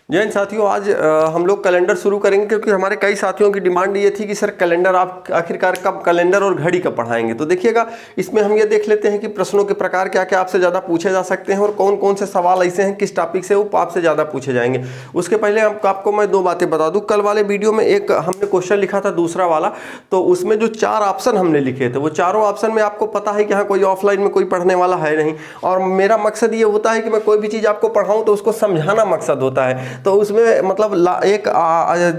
जय हिंद साथियों, आज हम लोग कैलेंडर शुरू करेंगे क्योंकि हमारे कई साथियों की डिमांड ये थी कि सर कैलेंडर आप आखिरकार कब कैलेंडर और घड़ी कब पढ़ाएंगे। तो देखिएगा, इसमें हम ये देख लेते हैं कि प्रश्नों के प्रकार क्या क्या आपसे ज़्यादा पूछे जा सकते हैं और कौन कौन से सवाल ऐसे हैं किस टॉपिक से वो आपसे ज़्यादा पूछे जाएंगे। उसके पहले आपको मैं दो बातें बता दूँ। कल वाले वीडियो में एक हमने क्वेश्चन लिखा था दूसरा वाला, तो उसमें जो 4 ऑप्शन हमने लिखे थे वो चारों ऑप्शन में आपको पता है कि हाँ कोई ऑफलाइन में कोई पढ़ने वाला है नहीं, और मेरा मकसद ये होता है कि मैं कोई भी चीज़ आपको पढ़ाऊँ तो उसको समझाना मकसद होता है। तो उसमें मतलब एक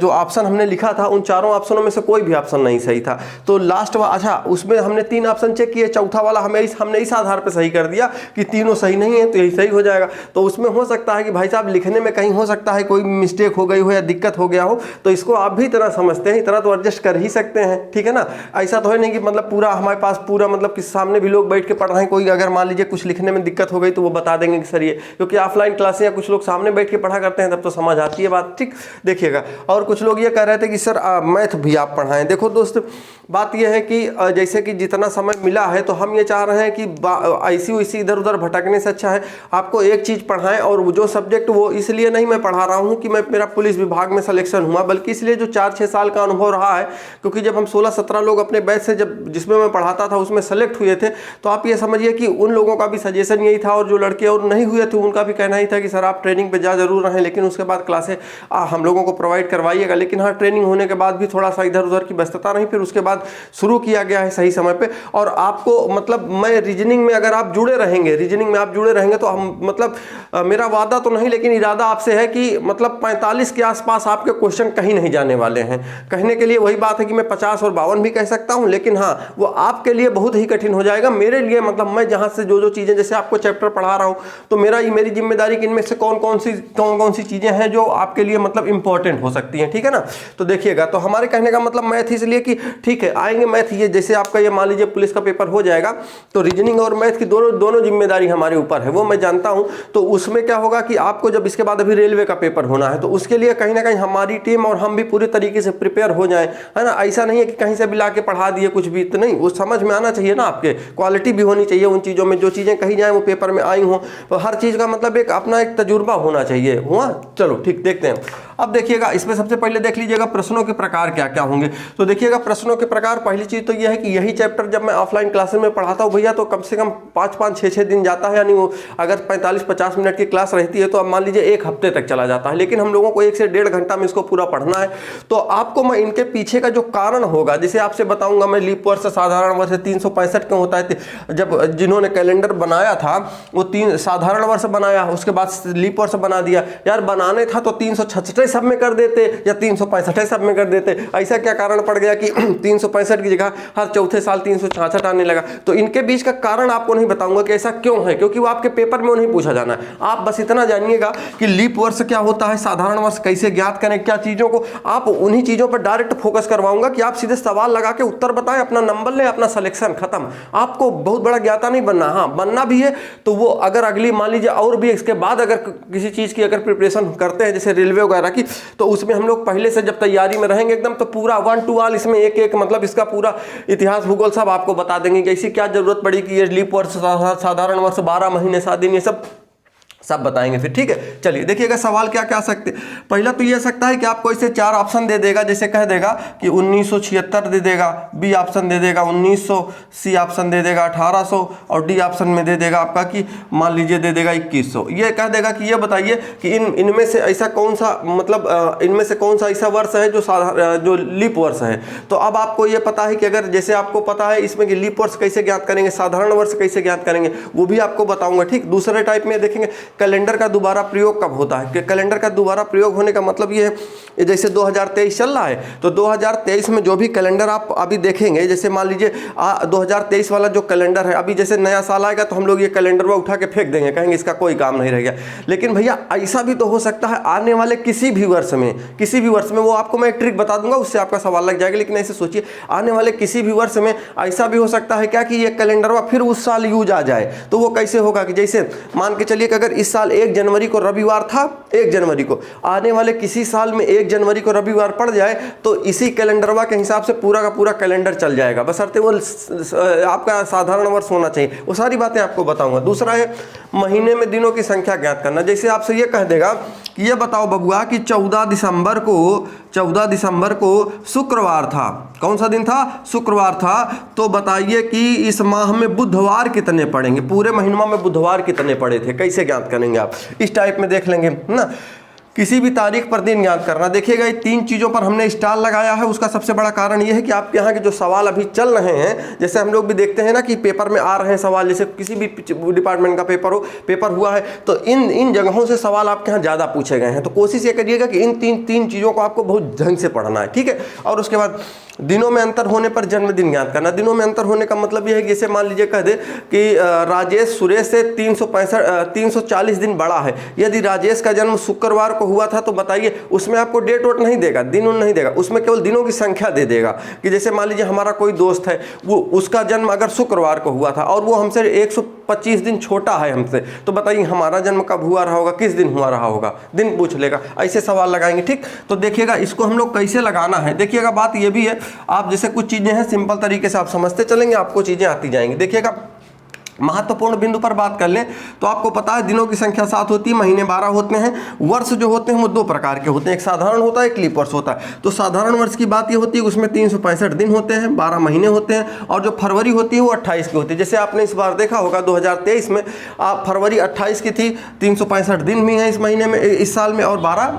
जो ऑप्शन हमने लिखा था उन चारों ऑप्शनों में से कोई भी ऑप्शन नहीं सही था। तो लास्ट अच्छा, उसमें हमने 3 ऑप्शन चेक किए, चौथा वाला हमने इस आधार पर सही कर दिया कि तीनों सही नहीं है तो यही सही हो जाएगा। तो उसमें हो सकता है कि भाई साहब लिखने में कहीं हो सकता है कोई मिस्टेक हो गई हो या दिक्कत हो गया हो, तो इसको आप भी इतना समझते हैं, इतना तो एडजस्ट कर ही सकते हैं, ठीक है ना। ऐसा तो है नहीं कि मतलब पूरा हमारे पास पूरा मतलब कि सामने भी लोग बैठ के पढ़ रहे हैं, कोई अगर मान लीजिए कुछ लिखने में दिक्कत हो गई तो वो बता देंगे कि सर ये, क्योंकि ऑफलाइन क्लासें या कुछ लोग सामने बैठ के पढ़ा करते हैं तब तो समझ आती है बात, ठीक। देखिएगा, और कुछ लोग ये कह रहे थे कि सर मैथ भी आप पढ़ाएं। देखो दोस्त, बात यह है कि जैसे कि जितना समय मिला है तो हम ये चाह रहे हैं कि ऐसी वैसी इधर उधर भटकने से अच्छा है आपको एक चीज़ पढ़ाएं। और जो सब्जेक्ट वो इसलिए नहीं मैं पढ़ा रहा हूँ कि मैं मेरा पुलिस विभाग में सिलेक्शन हुआ, बल्कि इसलिए जो 4-6 साल का अनुभव रहा है, क्योंकि जब हम 16-17 लोग अपने बैच से जिसमें मैं पढ़ाता था उसमें सेलेक्ट हुए थे, तो आप ये समझिए कि उन लोगों का भी सजेशन यही था, और जो लड़के और नहीं हुए थे उनका भी कहना ही था कि सर आप ट्रेनिंग पे जा जरूर रहें, लेकिन उसके बाद क्लासें हम लोगों को प्रोवाइड करवाइएगा। लेकिन हाँ, ट्रेनिंग होने के बाद भी थोड़ा सा इधर उधर की व्यस्तता रही, फिर उसके बाद शुरू किया गया है सही समय पे। और आपको मतलब मैं रीजनिंग में अगर आप जुड़े रहेंगे तो हम मतलब मेरा वादा तो नहीं लेकिन इरादा आपसे है कि मतलब 45 के आसपास आपके क्वेश्चन कहीं नहीं जाने वाले हैं। कहने के लिए वही बात है कि मैं 50 और 52 भी कह सकता हूं, लेकिन हाँ वो आपके लिए बहुत ही कठिन हो जाएगा। मेरे लिए मतलब मैं जहां से जो चीजें, जैसे आपको चैप्टर पढ़ा रहा हूं तो मेरी जिम्मेदारी कि इनमें से कौन कौन सी चीजें हैं जो आपके लिए मतलब इंपॉर्टेंट हो सकती हैं, ठीक है ना। तो देखिएगा, तो हमारे कहने का मतलब मैथ इसलिए कि ठीक है आएंगे मैथ, ये जैसे आपका ये मान लीजिए पुलिस का पेपर हो जाएगा तो रीजनिंग और मैथ की दोनों जिम्मेदारी हमारे ऊपर है, वो मैं जानता हूं। तो उसमें क्या होगा कि आपको जब इसके बाद अभी रेलवे का पेपर होना है तो उसके लिए कहीं ना कहीं हमारी टीम और हम भी पूरी तरीके से प्रिपेयर हो जाए, है ना। ऐसा नहीं है कि कहीं से भी ला के पढ़ा दिए कुछ भी, तो नहीं, वो समझ में आना चाहिए ना, आपके क्वालिटी भी होनी चाहिए उन चीज़ों में, जो चीज़ें कही जाए वो पेपर में आई हों। तो हर चीज़ का मतलब एक अपना एक तजुर्बा होना चाहिए, हुआ। चलो ठीक, देखते हैं। अब देखिएगा, इसमें सबसे पहले देख लीजिएगा प्रश्नों के प्रकार क्या क्या होंगे। तो देखिएगा प्रश्नों के प्रकार, पहली चीज तो यह है कि यही चैप्टर जब मैं ऑफलाइन क्लासेस में पढ़ाता हूँ भैया तो कम से कम 5-5, 6-6 दिन जाता है, यानी वो अगर 45-50 मिनट की क्लास रहती है तो अब मान लीजिए 1 हफ्ते तक चला जाता है, लेकिन हम लोगों को 1 से 1.5 घंटा में इसको पूरा पढ़ना है। तो आपको मैं इनके पीछे का जो कारण होगा, जैसे आपसे बताऊंगा मैं लीप वर्ष, साधारण वर्ष 365 क्यों होता है। जब जिन्होंने कैलेंडर बनाया था वो 3 साधारण वर्ष बनाया, उसके बाद लीप वर्ष बना दिया। यार बनाने था तो 366 सब में कर देते या 365 सब में कर देते, ऐसा क्या कारण पड़ गया कि 365 की जगह हर चौथे साल 366 आने लगा। तो इनके बीच का कारण आपको नहीं बताऊंगा कि ऐसा क्यों है, क्योंकि वो आपके पेपर में नहीं पूछा जाना है। आप बस इतना जानिएगा कि लीप वर्ष क्या होता है, साधारण वर्ष कैसे ज्ञात करें, क्या चीजों को, आप उन्हीं चीजों पर डायरेक्ट फोकस करवाऊंगा कि आप सीधे सवाल लगा के उत्तर बताएं, अपना नंबर लें, अपना सिलेक्शन खत्म। आपको बहुत बड़ा ज्ञाता नहीं बनना, हाँ बनना भी है तो वो अगर अगली मान लीजिए और भी इसके बाद अगर किसी चीज की अगर प्रिपरेशन करते हैं जैसे रेलवे वगैरह की, तो उसमें हम लोग पहले से जब तैयारी में रहेंगे एकदम तो पूरा 1 to all इसमें एक मतलब इसका पूरा इतिहास भूगोल सब आपको बता देंगे कि ऐसी क्या जरूरत पड़ी कि ये लीप वर्ष, साधारण वर्ष, 12 महीने 7 दिन, ये सब बताएंगे फिर, ठीक है। चलिए देखिएगा सवाल क्या क्या सकते। पहला तो ये सकता है कि आपको इसे 4 ऑप्शन दे देगा, जैसे कह देगा कि 1976 दे देगा, बी ऑप्शन दे देगा 1900, सी ऑप्शन दे देगा 1800 और डी ऑप्शन में दे देगा आपका कि मान लीजिए दे देगा 2100। ये कह देगा कि ये बताइए कि इनमें से ऐसा कौन सा मतलब इनमें से कौन सा ऐसा वर्ष है जो लीप वर्ष है। तो अब आपको ये पता है कि अगर जैसे आपको पता है इसमें कि लीप वर्ष कैसे ज्ञात करेंगे, साधारण वर्ष कैसे ज्ञात करेंगे, वो भी आपको बताऊंगा, ठीक। दूसरे टाइप में देखेंगे कैलेंडर का दोबारा प्रयोग कब होता है, कि कैलेंडर का दोबारा प्रयोग होने का मतलब ये है जैसे 2023 चल रहा है तो 2023 में जो भी कैलेंडर आप अभी देखेंगे, जैसे मान लीजिए 2023 वाला जो कैलेंडर है, अभी जैसे नया साल आएगा तो हम लोग ये कैलेंडर उठा के फेंक देंगे, कहेंगे इसका कोई काम नहीं रह गया। लेकिन भैया ऐसा भी तो हो सकता है आने वाले किसी भी वर्ष में, वो आपको मैं एक ट्रिक बता दूंगा उससे आपका सवाल लग जाएगा। लेकिन ऐसे सोचिए आने वाले किसी भी वर्ष में ऐसा भी हो सकता है क्या कि ये कैलेंडर फिर उस साल यूज आ जाए। तो वो कैसे होगा कि जैसे मान के चलिए कि अगर इस साल 1 जनवरी को रविवार था, 1 जनवरी को आने वाले किसी साल में 1 जनवरी को रविवार पड़ जाए तो इसी कैलेंडरवा के हिसाब से पूरा का पूरा कैलेंडर चल जाएगा, बशर्ते वो आपका साधारण वर्ष होना चाहिए। वो सारी बातें आपको बताऊंगा। दूसरा है महीने में दिनों की संख्या ज्ञात करना। जैसे आपसे ये कह देगा कि ये बताओ बबुआ कि 14 दिसंबर को शुक्रवार था। कौन सा दिन था? शुक्रवार था। तो बताइए कि इस माह में बुधवार कितने पड़ेंगे, पूरे महीनों में बुधवार कितने पड़े थे, कैसे ज्ञात करेंगे आप? इस टाइप में देख लेंगे ना, किसी भी तारीख पर दिन ज्ञात करना। देखिएगा ये 3 चीज़ों पर हमने स्टार लगाया है। उसका सबसे बड़ा कारण ये है कि आपके यहाँ के जो सवाल अभी चल रहे हैं, जैसे हम लोग भी देखते हैं ना कि पेपर में आ रहे हैं सवाल, जैसे किसी भी डिपार्टमेंट का पेपर हुआ है तो इन जगहों से सवाल आपके यहाँ ज़्यादा पूछे गए हैं। तो कोशिश ये करिएगा कि इन तीन चीज़ों को आपको बहुत ढंग से पढ़ना है, ठीक है। और उसके बाद दिनों में अंतर होने पर जन्मदिन ज्ञात करना। दिनों में अंतर होने का मतलब ये है कि जैसे मान लीजिए कह दे कि राजेश सुरेश से 340 दिन बड़ा है। यदि राजेश का जन्म शुक्रवार को हुआ था तो बताइए उसमें आपको डेट वोट नहीं देगा, दिन नहीं देगा, उसमें केवल दिनों की संख्या दे देगा। कि जैसे मान लीजिए हमारा कोई दोस्त है, वो उसका जन्म अगर शुक्रवार को हुआ था और वो हमसे 125 दिन छोटा है हमसे, तो बताइए हमारा जन्म कब हुआ रहा होगा, किस दिन हुआ रहा होगा, दिन पूछ लेगा। ऐसे सवाल लगाएंगे, ठीक। तो देखिएगा इसको हम लोग कैसे लगाना है। देखिएगा बात ये भी है, आप जैसे कुछ चीजें हैं सिंपल तरीके से आप समझते चलेंगे, आपको चीजें आती जाएंगी। देखिएगा महत्वपूर्ण बिंदु पर बात कर लें तो आपको पता है दिनों की संख्या 7 होती है, महीने 12 होते हैं। वर्ष जो होते हैं वो 2 प्रकार के होते हैं, एक साधारण होता है, एक लीप वर्ष होता है। तो साधारण वर्ष की बात ये होती है उसमें 365 दिन होते हैं, 12 महीने होते हैं। और जो फरवरी होती है वो 28 की होती है। जैसे आपने इस बार देखा होगा 2023 में आप फरवरी 28 की थी, 365 दिन भी हैं इस महीने में, इस साल में, और 12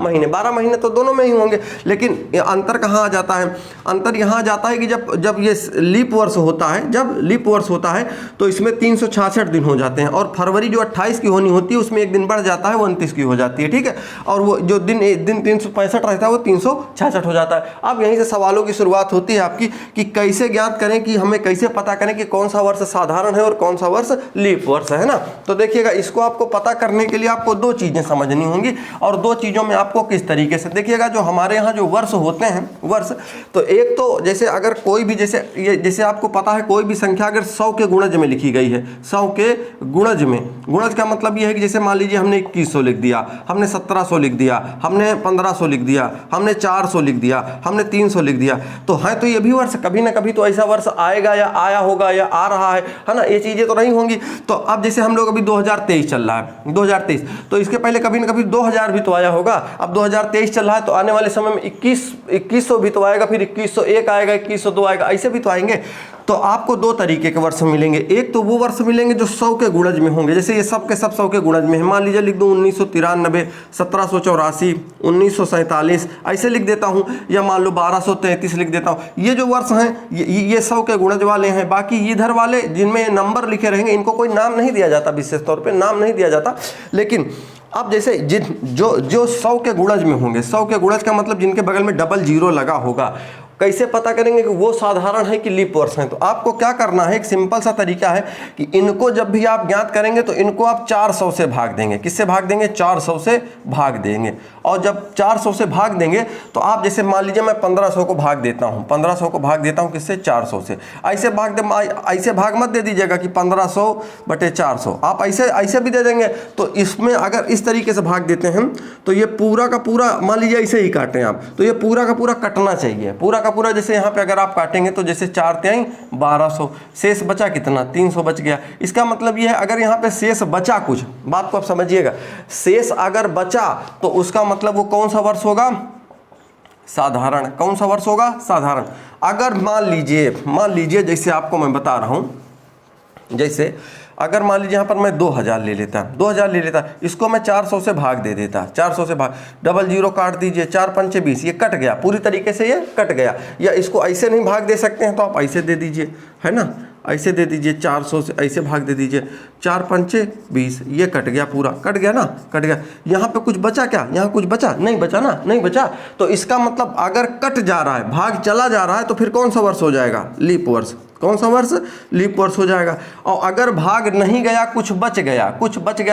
महीने तो दोनों में ही होंगे। लेकिन अंतर कहाँ आ जाता है? अंतर यहाँ आ जाता है कि जब ये लीप वर्ष होता है, जब लीप वर्ष होता है तो इसमें 366 दिन हो जाते हैं। और फरवरी जो 28 की होनी होती है उसमें एक दिन बढ़ जाता है, वो 29 की हो जाती है, ठीक है। और वो जो दिन 365 रहता है वो 366 हो जाता है। अब यहीं से सवालों की शुरुआत होती है आपकी कि कैसे ज्ञात करें, कि हमें कैसे पता करें कि कौन सा वर्ष साधारण है और कौन सा वर्ष लीप वर्ष है ना। तो देखिएगा इसको आपको पता करने के लिए आपको 2 चीजें समझनी होंगी, और 2 चीजों में आपको किस तरीके से देखिएगा जो हमारे यहाँ जो वर्ष होते हैं वर्ष, तो एक तो जैसे अगर कोई भी जैसे आपको पता है कोई भी संख्या अगर 100 के गुणज में लिखी गई है, 100 के गुणज में, गुणज का मतलब यह है कि जैसे मान लीजिए हमने 2100 लिख दिया, हमने 1700 लिख दिया, हमने 1500 लिख दिया, हमने 400 लिख दिया, हमने 300 लिख दिया, तो है तो ये भी वर्ष, कभी ना कभी तो ऐसा वर्ष आएगा या आया होगा या आ रहा है ना, ये चीजें तो नहीं होंगी। तो अब जैसे हम लोग अभी 2023 चल रहा है, 2023, तो इसके पहले कभी ना कभी 2000 भी तो आया होगा। अब 2023 चल रहा है तो आने वाले समय में 2100 भी तो आएगा, फिर 2101 आएगा, 2102 आएगा, ऐसे भी तो आएंगे। तो आपको 2 तरीके के वर्ष मिलेंगे। एक तो वो वर्ष मिलेंगे जो 100 के गुणज में होंगे, जैसे ये सब के सब 100 के गुणज में है। मान लीजिए लिख दूं 1993, 1784, 1947 ऐसे लिख देता हूं, या मान लो 1233 लिख देता हूं। ये जो वर्ष हैं ये 100 के गुणज वाले हैं। बाकी इधर वाले जिनमें नंबर लिखे रहेंगे इनको कोई नाम नहीं दिया जाता, विशेष तौर पर नाम नहीं दिया जाता। लेकिन अब जैसे जो 100 के गुणज में होंगे, 100 के गुणज का मतलब जिनके बगल में डबल जीरो लगा होगा, कैसे पता करेंगे कि वो साधारण है कि लीप वर्ष है? तो आपको क्या करना है, एक सिंपल सा तरीका है कि इनको जब भी आप ज्ञात करेंगे तो इनको आप 400 से भाग देंगे। किससे भाग देंगे? 400 से भाग देंगे। और जब 400 से भाग देंगे तो आप जैसे मान लीजिए मैं 1500 को भाग देता हूँ, 1500 को भाग देता हूँ किससे? 400 से। ऐसे भाग मत दे दीजिएगा कि 1500/400, आप ऐसे भी दे देंगे। तो इसमें अगर इस तरीके से भाग देते हैं तो ये पूरा का पूरा मान लीजिए ऐसे ही काटें आप, तो ये पूरा का पूरा कटना चाहिए, पूरा पूरा। जैसे यहाँ पे अगर आप काटेंगे तो जैसे 4 तिहाई 1200, शेष बचा कितना? 300 बच गया। इसका मतलब ये है अगर यहाँ पे शेष बचा, कुछ बात को आप समझिएगा, शेष अगर बचा तो उसका मतलब वो कौन सा वर्ष होगा? साधारण। कौन सा वर्ष होगा? साधारण। अगर मान लीजिए जैसे आपको मैं बता रहा हूँ, जैसे अगर मान लीजिए यहाँ पर मैं 2000 ले लेता, इसको मैं 400 से भाग दे देता, 400 से भाग, डबल जीरो काट दीजिए, 4 पंचे 20, ये कट गया पूरी तरीके से, ये कट गया। या इसको ऐसे नहीं भाग दे सकते हैं तो आप ऐसे दे दीजिए, है ना, ऐसे दे दीजिए, 400 से ऐसे भाग दे दीजिए, 4 पंचे 20, ये कट गया, पूरा कट गया ना, कट गया। यहाँ पे कुछ बचा क्या? यहाँ कुछ बचा? नहीं बचा ना, नहीं बचा। तो इसका मतलब अगर कट जा रहा है, भाग चला जा रहा है, तो फिर कौन सा वर्ष हो जाएगा? लीप वर्ष। कौन सा वर्ष? लीप वर्ष हो जाएगा। और अगर भाग नहीं गया, कुछ बच गया,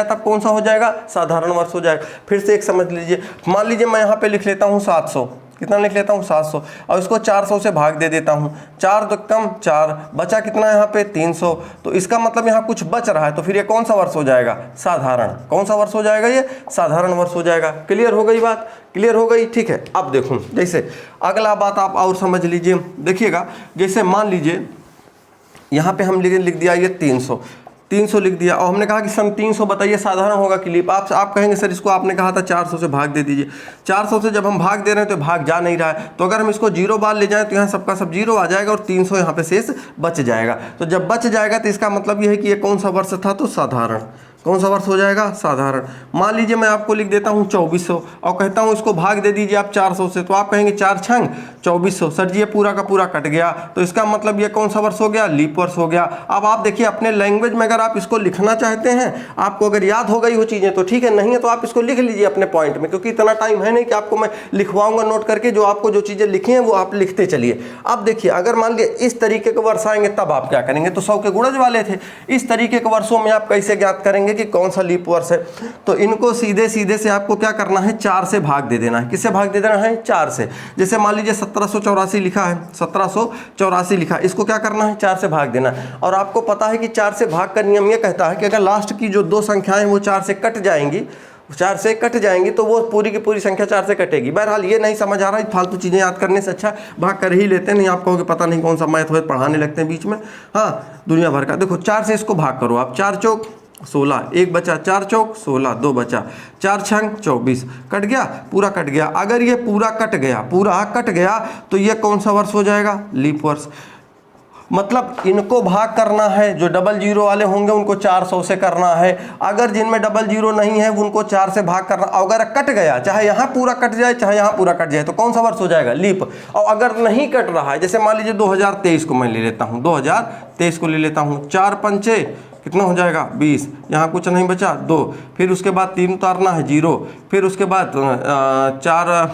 तब कौन सा हो जाएगा? साधारण वर्ष हो जाएगा। फिर से एक समझ लीजिए, मान लीजिए मैं यहाँ पे लिख लेता हूँ 700, कितना लिख लेता हूँ? 700, और इसको 400 से भाग दे देता हूँ, 4 2 कम 4, बचा कितना यहाँ पे? 300। तो इसका मतलब यहाँ कुछ बच रहा है, तो फिर ये कौन सा वर्ष हो जाएगा? साधारण। कौन सा वर्ष हो जाएगा? ये साधारण वर्ष हो जाएगा। क्लियर हो गई बात? क्लियर हो गई, ठीक है। अब देखो, जैसे अगला बात आप और समझ लीजिए, देखिएगा, जैसे मान लीजिए यहाँ पे हम लिख दिया ये 300, 300 लिख दिया और हमने कहा कि सम 300 बताइए साधारण होगा कि लीप। आप कहेंगे सर इसको आपने कहा था 400 से भाग दे दीजिए। 400 से जब हम भाग दे रहे हैं तो भाग जा नहीं रहा है, तो अगर हम इसको 0 बार ले जाएं तो यहाँ सबका सब 0 आ जाएगा और 300 यहाँ पे शेष बच जाएगा। तो जब बच जाएगा तो इसका मतलब ये है कि ये कौन सा वर्ष था, तो साधारण। कौन सा वर्ष हो जाएगा, साधारण। मान लीजिए मैं आपको लिख देता हूँ 2400 और कहता हूँ इसको भाग दे दीजिए आप 400 से, तो आप कहेंगे 4 छंग 2400। सर जी ये पूरा का पूरा कट गया, तो इसका मतलब ये कौन सा वर्ष हो गया, लीप वर्ष हो गया। अब आप देखिए अपने लैंग्वेज में अगर आप इसको लिखना चाहते हैं, आपको अगर याद हो गई वो चीज़ें तो ठीक है, नहीं है तो आप इसको लिख लीजिए अपने पॉइंट में, क्योंकि इतना टाइम है नहीं कि आपको मैं लिखवाऊंगा नोट करके। जो आपको जो चीज़ें लिखी हैं वो आप लिखते चलिए। अब देखिए अगर मान लीजिए इस तरीके के वर्ष आएंगे तब आप क्या करेंगे, तो 100 के गुणज वाले थे। इस तरीके के वर्षों में आप कैसे ज्ञात करेंगे कि कौन सा लीप वर्ष है, तो इनको सीधे सीधे से आपको क्या करना है, 4 से भाग दे देना है। किससे भाग दे देना है, 4 से। जैसे मान लीजिए 1784 लिखा है, 1784 लिखा, इसको क्या करना है, 4 से भाग देना है। और आपको पता है कि 4 से भाग का नियम ये कहता है कि अगर लास्ट की जो 2 संख्याएं वो 4 से कट जाएंगी, 4 से कट जाएंगी तो वो पूरी की पूरी संख्या 4 से कटेगी। बहरहाल ये नहीं समझ आ रहा है, फालतू चीज़ें याद करने से अच्छा भाग कर ही लेते हैं। नहीं आप कहोगे पता नहीं कौन सा मैथ वैथ पढ़ाने लगते हैं बीच में, हाँ दुनिया भर का। देखो 4 से इसको भाग करो आप, 4 चौक 16, 1 बचा, 4 चौक 16, 2 बचा, 4 छंग 24, कट गया, पूरा कट गया। अगर ये पूरा कट गया तो ये कौन सा वर्ष हो जाएगा, लीप वर्ष। मतलब इनको भाग करना है, जो 00 वाले होंगे उनको 400 से करना है, अगर जिनमें 00 नहीं है उनको 4 से भाग करना। अगर कट गया, चाहे यहाँ पूरा कट जाए चाहे यहाँ पूरा कट जाए, तो कौन सा वर्ष हो जाएगा, लीप। और अगर नहीं कट रहा है, जैसे मान लीजिए 2023 को मैं ले लेता हूँ, 2023 को ले लेता हूँ, 4 पंचे कितना हो जाएगा, 20, यहाँ कुछ नहीं बचा 2, फिर उसके बाद 3 उतारना है 0, फिर उसके बाद 4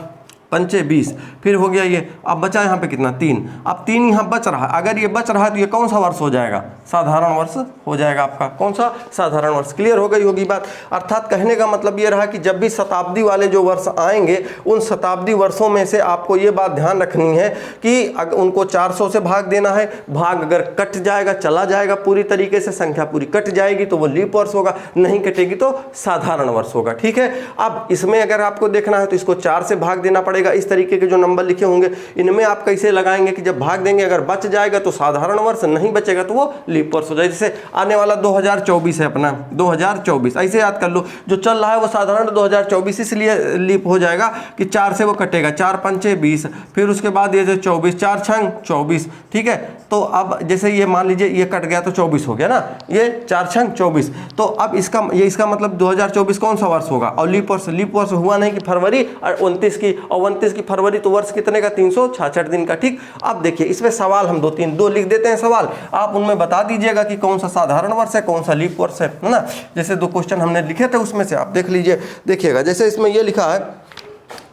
पंचे 20, फिर हो गया ये। अब बचा यहाँ पे कितना, 3। अब 3 यहाँ बच रहा है, अगर ये बच रहा है तो ये कौन सा वर्ष हो जाएगा, साधारण वर्ष हो जाएगा आपका। कौन सा, साधारण वर्ष। क्लियर हो गई होगी बात। अर्थात कहने का मतलब ये रहा कि जब भी शताब्दी वाले जो वर्ष आएंगे, उन शताब्दी वर्षों में से आपको ये बात ध्यान रखनी है कि उनको 400 से भाग देना है। भाग अगर कट जाएगा, चला जाएगा पूरी तरीके से, संख्या पूरी कट जाएगी तो वो लीप वर्ष होगा, नहीं कटेगी तो साधारण वर्ष होगा। ठीक है। अब इसमें अगर आपको देखना है तो इसको 4 से भाग देना पड़ेगा। इस तरीके के जो नंबर लिखे होंगे इनमें आप कैसे लगाएंगे कि जब भाग देंगे अगर बच जाएगा तो साधारण वर्ष, नहीं बचेगा तो वो लीप वर्ष हो जाएगा। जैसे आने वाला 2024 है अपना, 2024 ऐसे याद कर लो, जो चल रहा है वो साधारण 2024 इसलिए लीप हो जाएगा कि 4 से वो कटेगा, 4 पंचे 20, फिर उसके बाद ये 24, 4 छंग 24। ठीक है। तो अब जैसे ये मान लीजिए ये कट गया तो 24 हो गया ना, ये 4 छंग 24। तो अब इसका मतलब 2024 कौन सा वर्ष होगा, और लीप वर्ष हुआ नहीं कि फरवरी और 29 की, और 29 की फरवरी तो वर्ष कितने का, 366 दिन का। ठीक। अब देखिए इसमें सवाल हम 2 लिख देते हैं सवाल, आप उनमें बता दीजिएगा कि कौन सा साधारण वर्ष है, कौन सा लीप वर्ष है ना। जैसे 2 क्वेश्चन हमने लिखे थे उसमें से आप देख लीजिए, देखिएगा। जैसे इसमें ये लिखा है,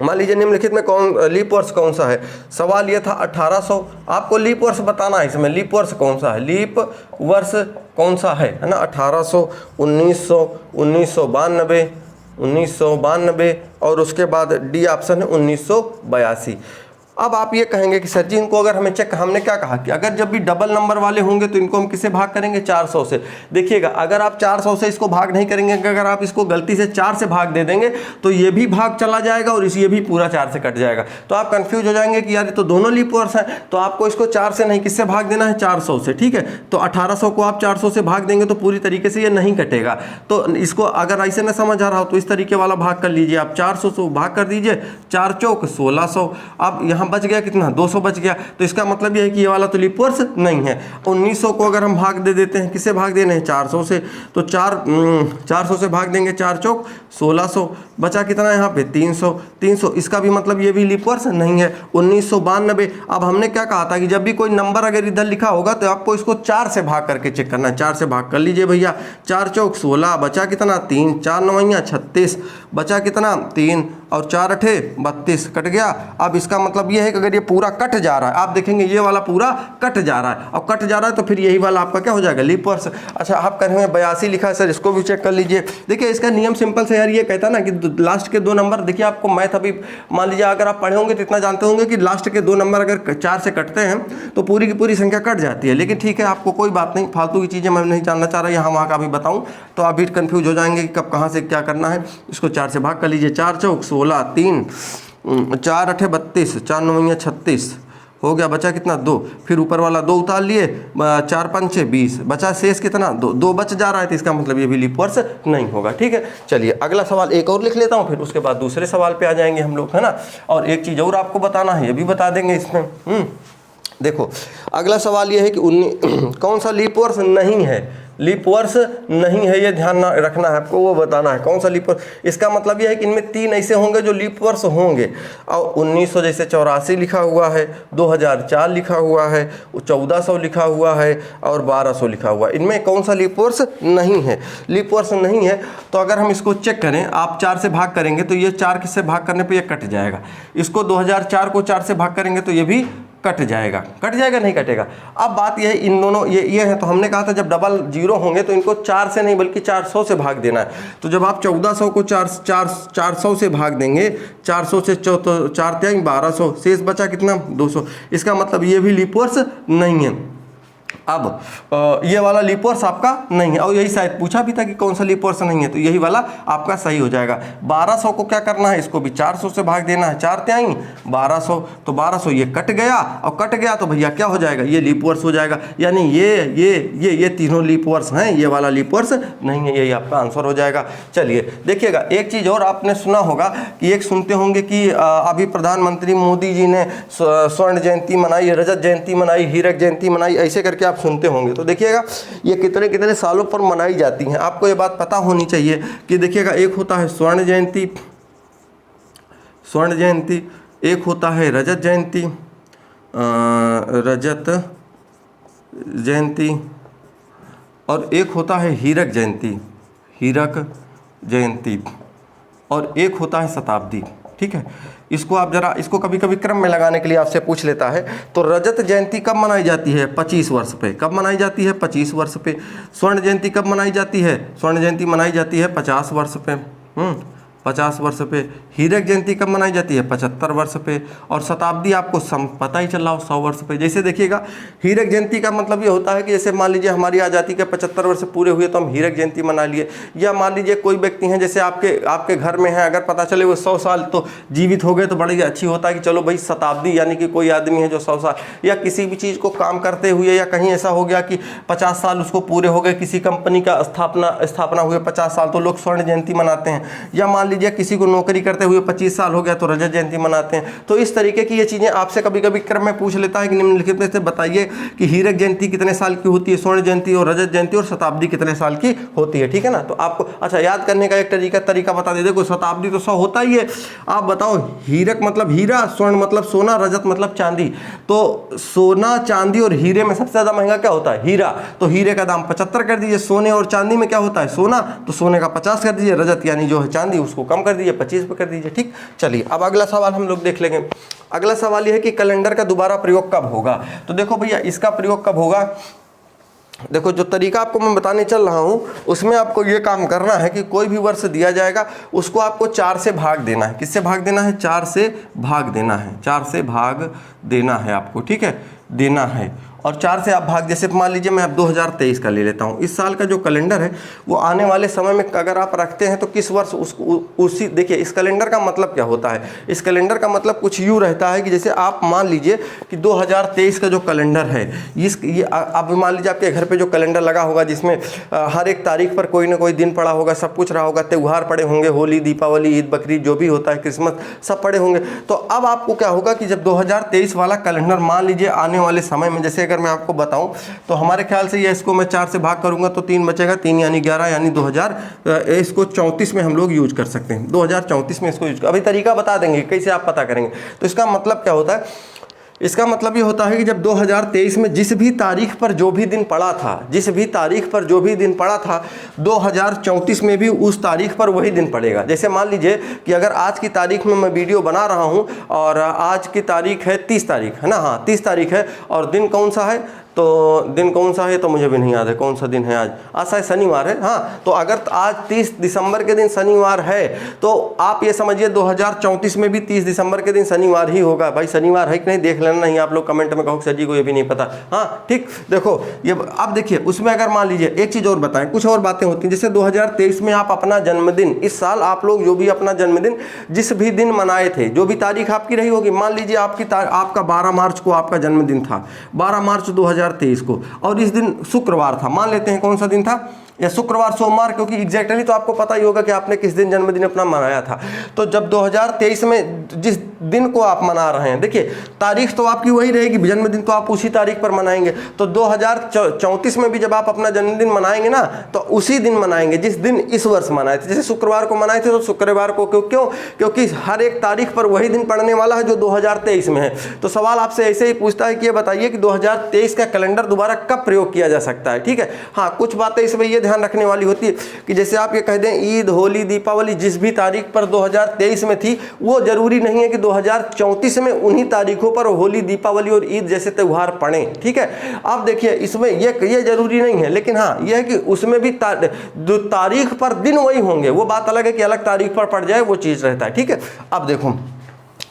मान लीजिए निम्नलिखित में कौन लीप वर्ष कौन सा है। सवाल ये था 1800, आपको लीप वर्ष बताना है। इसमें लीप वर्ष कौन सा है, लीप वर्ष कौन सा है ना। 1800, 1900, 1992, 1992 और उसके बाद डी ऑप्शन है 1982। अब आप ये कहेंगे कि सर जी इनको अगर हमें चेक, हमने क्या कहा कि अगर जब भी डबल नंबर वाले होंगे तो इनको हम किससे भाग करेंगे, 400 से। देखिएगा अगर आप 400 से इसको भाग नहीं करेंगे, अगर आप इसको गलती से 4 से भाग दे देंगे तो ये भी भाग चला जाएगा और ये भी पूरा 4 से कट जाएगा। तो आप कंफ्यूज हो जाएंगे कि यार ये तो दोनों लीप वर्ष हैं। तो आपको इसको 4 से नहीं, किससे भाग देना है, 400 से। ठीक है। तो 1800 को आप 400 से भाग देंगे तो पूरी तरीके से ये नहीं कटेगा। तो इसको अगर ऐसे न समझ आ रहा हो तो इस तरीके वाला भाग कर लीजिए आप, 400 से भाग कर दीजिए, 4 चौक 1600। अब यहाँ बच गया कितना, 200 बच गया। तो इसका मतलब यह है कि ये वाला तो लीप वर्ष नहीं है। 1900 को अगर हम भाग दे देते हैं, किससे भाग देने हैं, 400 से, तो 400 से भाग देंगे, 4 चौक 1600, बचा कितना यहाँ पे 300। इसका भी मतलब ये भी लीप वर्ष नहीं है। 1992। अब हमने क्या कहा था कि जब भी कोई नंबर अगर इधर लिखा होगा तो आपको इसको 4 से भाग करके चेक करना है। 4 से भाग कर लीजिए भैया, 4 चौक 16, बचा कितना 3, 4 9 36, बचा कितना 3 और 4 8 32, कट गया। अब इसका मतलब ये है कि अगर ये पूरा कट जा रहा है, आप देखेंगे ये वाला पूरा कट जा रहा है, और कट जा रहा है तो फिर यही वाला आपका क्या हो जाएगा, लीप वर्ष। अच्छा आप कह रहे हैं 82 लिखा है सर, इसको भी चेक कर लीजिए। देखिए इसका नियम सिंपल से यार ये कहता है ना कि लास्ट के 2 नंबर, देखिए आपको मैथ अभी मान लीजिए अगर आप पढ़े होंगे तो इतना जानते होंगे कि लास्ट के 2 नंबर अगर 4 से कटते हैं तो पूरी की पूरी संख्या कट जाती है। लेकिन ठीक है, आपको कोई बात नहीं, फालतू की चीज़ें मैं नहीं जानना चाह रहा, यहाँ वहाँ का भी बताऊँ तो आप भी कन्फ्यूज हो जाएंगे कि कब कहाँ से क्या करना है। इसको 4 से भाग कर लीजिए, 4 चौक 16, 3 4 8 32, 4 9 36, हो गया, बचा कितना 2, फिर ऊपर वाला 2 उतार लिए, 4 5 6 20, बचा शेष कितना 2, 2 बच जा रहा है, तो इसका मतलब ये भी लीप वर्ष नहीं होगा। ठीक है, चलिए अगला सवाल एक और लिख लेता हूँ, फिर उसके बाद दूसरे सवाल पे आ जाएंगे हम लोग, है ना। और एक चीज़ और आपको बताना है, ये भी बता देंगे इसमें। देखो अगला सवाल ये है कि कौन सा लीप वर्ष नहीं है, लीप वर्ष नहीं है, ये ध्यान रखना है आपको, वो बताना है कौन सा लीप वर्ष। इसका मतलब ये है कि इनमें 3 ऐसे होंगे जो लीप वर्ष होंगे, और 1900 जैसे 84 लिखा हुआ है, 2004 लिखा हुआ है, 1400 लिखा हुआ है और 1200 लिखा हुआ है। इनमें कौन सा लीप वर्ष नहीं है? लीप वर्ष नहीं है तो अगर हम इसको चेक करें, आप 4 से भाग करेंगे तो ये 4 से भाग करने पर ये कट जाएगा। इसको 2004 को 4 से भाग करेंगे तो ये भी कट जाएगा, कट जाएगा नहीं कटेगा। अब बात यह है, इन दोनों ये है, तो हमने कहा था जब डबल जीरो होंगे तो इनको 4 से नहीं बल्कि 400 से भाग देना है। तो जब आप 1400 को 400 से भाग देंगे, 400 से 4 3 1200, शेष बचा कितना 200। इसका मतलब ये भी लीप वर्ष नहीं है। अब ये वाला लीप वर्ष आपका नहीं है, और यही शायद पूछा भी था कि कौन सा लीप वर्ष नहीं है, तो यही वाला आपका सही हो जाएगा। 1200 को क्या करना है, इसको भी 400 से भाग देना है, 4 3 1200, तो 1200 ये कट गया, और कट गया तो भैया क्या हो जाएगा, ये लीप वर्ष हो जाएगा। यानी ये तीनों लीप वर्ष हैं, ये वाला लीप वर्ष नहीं है, यही आपका आंसर हो जाएगा। चलिए देखिएगा, एक चीज़ और आपने सुना होगा कि एक सुनते होंगे कि अभी प्रधानमंत्री मोदी जी ने स्वर्ण जयंती मनाई, रजत जयंती मनाई, हीरक जयंती मनाई, ऐसे करके आप सुनते होंगे। तो देखिएगा ये कितने कितने सालों पर मनाई जाती हैं, आपको ये बात पता होनी चाहिए कि देखिएगा, एक होता है स्वर्ण जयंती, एक होता है रजत जयंती, और एक होता है हीरक जयंती, और एक होता है शताब्दी। ठीक है, इसको आप जरा, इसको कभी कभी क्रम में लगाने के लिए आपसे पूछ लेता है। तो रजत जयंती कब मनाई जाती है? 25 वर्ष पे। कब मनाई जाती है? 25 वर्ष पे। स्वर्ण जयंती कब मनाई जाती है? स्वर्ण जयंती मनाई जाती है 50 वर्ष पे। 50 वर्ष पे। हीरक जयंती कब मनाई जाती है? 75 वर्ष पे। और शताब्दी आपको पता ही चल रहा हो 100 वर्ष पे। जैसे देखिएगा, हीरक जयंती का मतलब ये होता है कि जैसे मान लीजिए हमारी आज़ादी के 75 वर्ष पूरे हुए तो हम हीरक जयंती मना लिए। या मान लीजिए कोई व्यक्ति हैं जैसे आपके घर में है, अगर पता चले वो 100 साल तो जीवित हो गए तो बड़ी अच्छी होता है कि चलो भाई शताब्दी, यानी कि कोई आदमी है जो 100 साल, या किसी भी चीज़ को काम करते हुए, या कहीं ऐसा हो गया कि 50 साल उसको पूरे हो गए, किसी कंपनी का स्थापना हुए 50 साल तो लोग स्वर्ण जयंती मनाते हैं। या मान लीजिए किसी को नौकरी करते हुए 25 साल हो गया तो रजत जयंती मनाते हैं। तो इस तरीके की ये चीज़ें आपसे कभी कभी क्रम में पूछ लेता है कि निम्नलिखित में से बताइए कि हीरक जयंती कितने साल की होती है, स्वर्ण जयंती और रजत जयंती और शताब्दी कितने साल की होती है। ठीक है ना, तो आपको अच्छा याद करने का एक तरीका बता दे। देखो शताब्दी तो 100 होता ही है, आप बताओ हीरक मतलब हीरा, स्वर्ण मतलब सोना, रजत मतलब चांदी। तो सोना, चांदी और हीरे में सबसे ज़्यादा महंगा क्या होता है? हीरा। तो हीरे का दाम 75 कर दीजिए। सोने और चांदी में क्या होता है? सोना, तो सोने का 50 कर दीजिए। रजत यानी जो है चांदी, उसको कम कर दीजिए, 25 पे कर दीजिए। ठीक, चलिए अब अगला सवाल हम लोग देख लेंगे। अगला सवाल यह है कि कैलेंडर का दोबारा प्रयोग कब होगा। तो देखो भैया, इसका प्रयोग कब होगा, देखो जो तरीका आपको मैं बताने चल रहा हूँ उसमें आपको ये काम करना है कि कोई भी वर्ष दिया जाएगा उसको आपको 4 से भाग देना है। किससे भाग देना है? 4 से भाग देना है। 4 से भाग देना है आपको, ठीक है, देना है। और 4 से आप भाग, जैसे मान लीजिए मैं अब 2023 का ले लेता हूँ। इस साल का जो कैलेंडर है वो आने वाले समय में अगर आप रखते हैं तो किस वर्ष उसी, देखिए इस कैलेंडर का मतलब क्या होता है, इस कैलेंडर का मतलब कुछ यूँ रहता है कि जैसे आप मान लीजिए कि 2023 का जो कैलेंडर है, ये आप मान लीजिए आपके घर पे जो कैलेंडर लगा होगा जिसमें हर एक तारीख पर कोई ना कोई दिन पड़ा होगा, सब कुछ रहा होगा, त्यौहार पड़े होंगे, होली, दीपावली, ईद, बकरीद जो भी होता है, क्रिसमस, सब पड़े होंगे। तो अब आपको क्या होगा कि जब 2023 वाला कैलेंडर मान लीजिए आने वाले समय में, जैसे अगर मैं आपको बताऊं तो हमारे ख्याल से ये इसको मैं 4 से भाग करूंगा तो 3 बचेगा, 3 यानी 11 यानी इसको 34 में हम लोग यूज कर सकते हैं। 2034 में इसको यूज, अभी तरीका बता देंगे कैसे आप पता करेंगे। तो इसका मतलब क्या होता है, इसका मतलब ये होता है कि जब 2023 में जिस भी तारीख पर जो भी दिन पड़ा था, 2034 में भी उस तारीख पर वही दिन पड़ेगा। जैसे मान लीजिए कि अगर आज की तारीख में मैं वीडियो बना रहा हूं और आज की तारीख है 30 तारीख, है ना, हाँ 30 तारीख है, और दिन कौन सा है, तो दिन कौन सा है तो मुझे भी नहीं याद है कौन सा दिन है आज। आज शायद शनिवार है। हाँ, तो अगर आज 30 दिसंबर के दिन शनिवार है तो आप ये समझिए 2034 में भी 30 दिसंबर के दिन शनिवार ही होगा। भाई शनिवार है कि नहीं देख लेना, नहीं आप लोग कमेंट में कहो सर जी को ये भी नहीं पता। हाँ ठीक, देखो ये अब देखिए उसमें अगर मान लीजिए एक चीज़ और बताएं, कुछ और बातें होती हैं। जैसे 2023 में आप अपना जन्मदिन, इस साल आप लोग जो भी अपना जन्मदिन जिस भी दिन मनाए थे, जो भी तारीख आपकी रही होगी, मान लीजिए आपका 12 मार्च को आपका जन्मदिन था, 12 मार्च 2023 को, और इस दिन शुक्रवार था, मान लेते हैं कौन सा दिन था, या शुक्रवार सोमवार, क्योंकि एग्जैक्टली तो आपको पता ही होगा कि आपने किस दिन जन्मदिन अपना मनाया था। तो जब 2023 में जिस दिन को आप मना रहे हैं, देखिए तारीख तो आपकी वही रहेगी, जन्मदिन तो आप उसी तारीख पर मनाएंगे। तो 2034 में भी जब आप अपना जन्मदिन मनाएंगे ना, तो उसी दिन मनाएंगे जिस दिन इस वर्ष मनाए थे। जैसे शुक्रवार को मनाए थे तो शुक्रवार को, क्यों? क्योंकि हर एक तारीख पर वही दिन पड़ने वाला है जो 2023 में है। तो सवाल आपसे ऐसे ही पूछता है कि ये बताइए कि 2023 का कैलेंडर दोबारा कब प्रयोग किया जा सकता है। ठीक है, हाँ कुछ बातें इसमें ये ध्यान रखने वाली होती है कि जैसे आप ये कह दें ईद, होली, दीपावली जिस भी तारीख पर 2023 में थी, वो जरूरी नहीं है कि 2034 में उन्हीं तारीखों पर होली, दीपावली और ईद जैसे त्यौहार पड़े। ठीक है, आप देखिए इसमें ये जरूरी नहीं है, लेकिन हाँ ये है कि उसमें भी जो तारीख पर दिन वही होंगे। वो बात अलग है कि अलग तारीख पर पड़ जाए, वो चीज रहता है। ठीक है, अब देखो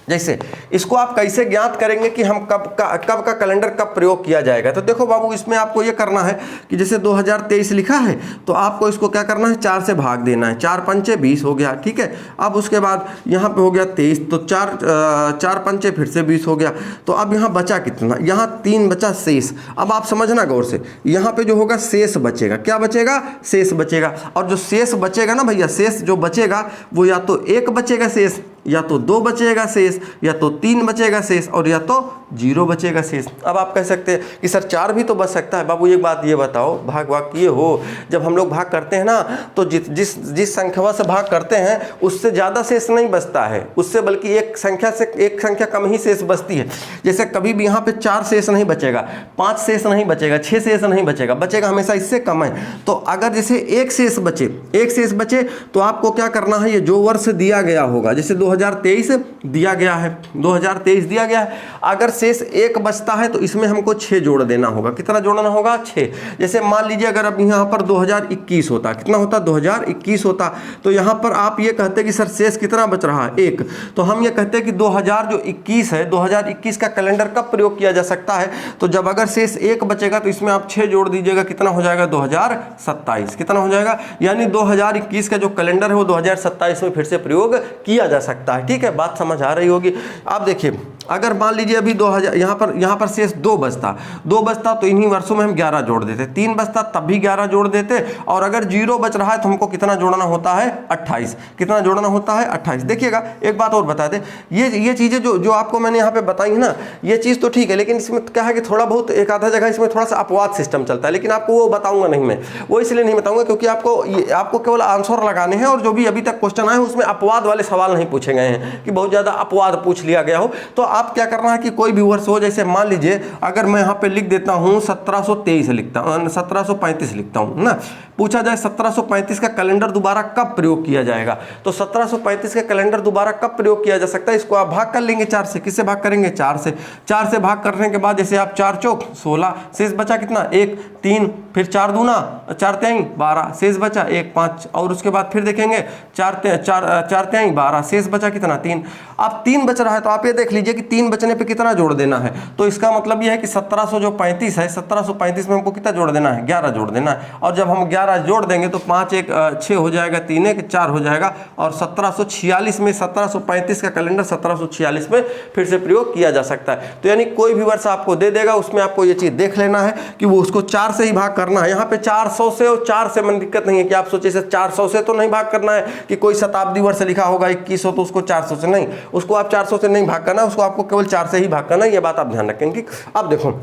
जैसे इसको आप कैसे ज्ञात करेंगे कि हम कब का कैलेंडर कब प्रयोग किया जाएगा। तो देखो बाबू, इसमें आपको ये करना है कि जैसे 2023 लिखा है तो आपको इसको क्या करना है, 4 से भाग देना है। 4 पंचे 20 हो गया। ठीक है, अब उसके बाद यहाँ पे हो गया 23, तो 4 पंचे फिर से 20 हो गया। तो अब यहाँ बचा कितना, यहाँ 3 बचा शेष। अब आप समझना गौर से, यहाँ पे जो होगा शेष बचेगा। क्या बचेगा? शेष बचेगा। और जो शेष बचेगा ना भैया, शेष जो बचेगा वो या तो 1 बचेगा शेष, या तो 2 बचेगा शेष, या तो 3 बचेगा शेष, और या तो 0 बचेगा शेष। अब आप कह सकते हैं कि सर 4 भी तो बच सकता है। बाबू एक बात ये बताओ, भाग किए हो, जब हम लोग भाग करते हैं ना तो जिस संख्या से भाग करते हैं उससे ज़्यादा शेष नहीं बचता है, उससे बल्कि एक संख्या कम ही शेष बचती है। जैसे कभी भी यहाँ पे 4 शेष नहीं बचेगा, 5 शेष नहीं बचेगा, 6 शेष नहीं बचेगा, बचेगा हमेशा इससे कम है। तो अगर जैसे एक शेष बचे तो आपको क्या करना है, ये जो वर्ष दिया गया होगा, जैसे 2023 दिया गया है, 2023 दिया गया है, अगर शेष 1 बचता है तो इसमें हमको 6 जोड़ देना होगा। कितना जोड़ना होगा? 6। जैसे मान लीजिए अगर अब यहाँ पर 2021 होता, कितना होता? 2021 होता, तो यहाँ पर आप ये कहते कि सर शेष कितना बच रहा है? 1। तो हम ये कहते हैं कि 2021 है, 2021 का कैलेंडर कब प्रयोग किया जा सकता है? तो जब अगर शेष 1 बचेगा तो इसमें आप 6 जोड़ दीजिएगा, कितना हो जाएगा? 2027। कितना हो जाएगा? यानी 2021 का जो कैलेंडर है वो 2027 में फिर से प्रयोग किया जा सकता है। ठीक है, बात समझ आ रही होगी। आप देखिए अगर मान लीजिए अभी 2000 यहाँ पर शेष 2 बचता तो इन्हीं वर्षों में हम 11 जोड़ देते, 3 बचता तब भी 11 जोड़ देते, और अगर 0 बच रहा है तो हमको कितना जोड़ना होता है? 28। कितना जोड़ना होता है? 28। देखिएगा एक बात और बता दें, ये चीज़ें जो आपको मैंने यहाँ पे बताई है ना, ये चीज़ तो ठीक है, लेकिन इसमें क्या है कि थोड़ा बहुत एक आधा जगह इसमें थोड़ा सा अपवाद सिस्टम चलता है, लेकिन आपको वो बताऊंगा नहीं मैं, वो इसलिए नहीं बताऊंगा क्योंकि आपको केवल आंसर लगाने हैं, और जो भी अभी तक क्वेश्चन आए उसमें अपवाद वाले सवाल नहीं पूछे गए हैं कि बहुत ज़्यादा अपवाद पूछ लिया गया हो। तो आप क्या करना है कि कोई भी वर्ष हो, जैसे मान लीजिए अगर मैं यहाँ पे लिख देता हूँ 1723 लिखता हूँ, 1735 लिखता हूँ ना, पूछा जाए 1735 का कैलेंडर दोबारा कब प्रयोग किया जाएगा, तो 1735 का कैलेंडर दोबारा कब प्रयोग किया जा सकता है? इसको आप भाग कर लेंगे 4 से। किससे भाग करेंगे? 4 से। 4 से भाग करने के बाद जैसे आप 4 चौक 16, शेष बचा कितना? 1, 3, फिर 4 दूना 4 तिहाई 12, शेष बचा 1, 5, और उसके बाद फिर देखेंगे 4 तिहाई 12, शेष बचा कितना? 3। अब 3 बच रहा है तो आप ये देख लीजिए कि 3 बचने पे कितना जोड़ देना है। तो इसका मतलब ये है कि 1735 है, 1735 में हमको कितना जोड़ देना है? 11 जोड़ देना है। और जब हम 11 जोड़ देंगे तो 5 1 6 हो जाएगा, 3 1 4 हो जाएगा, और 1746 में 1735 का कैलेंडर 1746 में फिर से प्रयोग किया जा सकता है। तो यानी कोई भी वर्ष आपको दे देगा, उसमें आपको ये चीज़ देख लेना है कि वो उसको 4 से ही भाग करना है। यहाँ पे 400 से और 4 से मन दिक्कत नहीं है कि आप सोचे से 400 से तो नहीं भाग करना है कि कोई शताब्दी वर्ष लिखा होगा 2100 तो उसको 400 से नहीं, उसको आप 400 से नहीं भाग करना, उसको आपको केवल 4 से ही भाग करना। ये बात आप ध्यान रखेंगे। अब देखो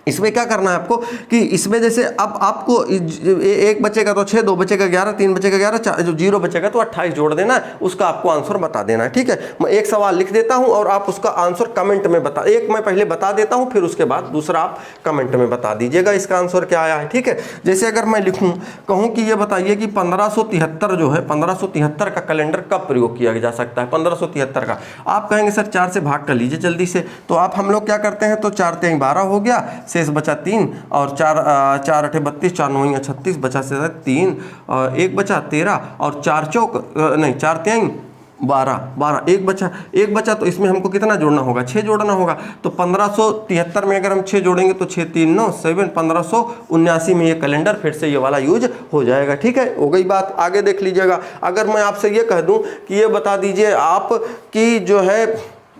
इसमें क्या करना है आपको कि इसमें जैसे अब आपको 1 बचेगा तो 6, 2 बचेगा 11, 3 बचेगा 11, जो 0 बचेगा तो 28 जोड़ देना है, उसका आपको आंसर बता देना है। ठीक है, मैं एक सवाल लिख देता हूं और आप उसका आंसर कमेंट में एक मैं पहले बता देता हूं, फिर उसके बाद दूसरा आप कमेंट में बता दीजिएगा इसका आंसर क्या आया है। ठीक है, जैसे अगर मैं लिखूँ कहूँ कि ये बताइए कि 1573 जो है 1573 का कैलेंडर कब प्रयोग किया जा सकता है? 1573 का आप कहेंगे सर 4 से भाग कर लीजिए जल्दी से, तो आप हम लोग क्या करते हैं, तो 4 तिहाई 12 हो गया, शेष बचा 3 और 4 8 32, 4 9 36, बचा से 3 और 1 बचा 13 और 4 चौक नहीं 4 3 12, एक बचा तो इसमें हमको कितना जोड़ना होगा, 6 जोड़ना होगा। तो 1573 में अगर हम 6 जोड़ेंगे तो 6 3 9 7, 1579 में ये कैलेंडर फिर से ये वाला यूज हो जाएगा। ठीक है, हो गई बात। आगे देख लीजिएगा, अगर मैं आपसे ये कह दूं कि ये बता दीजिए आप कि जो है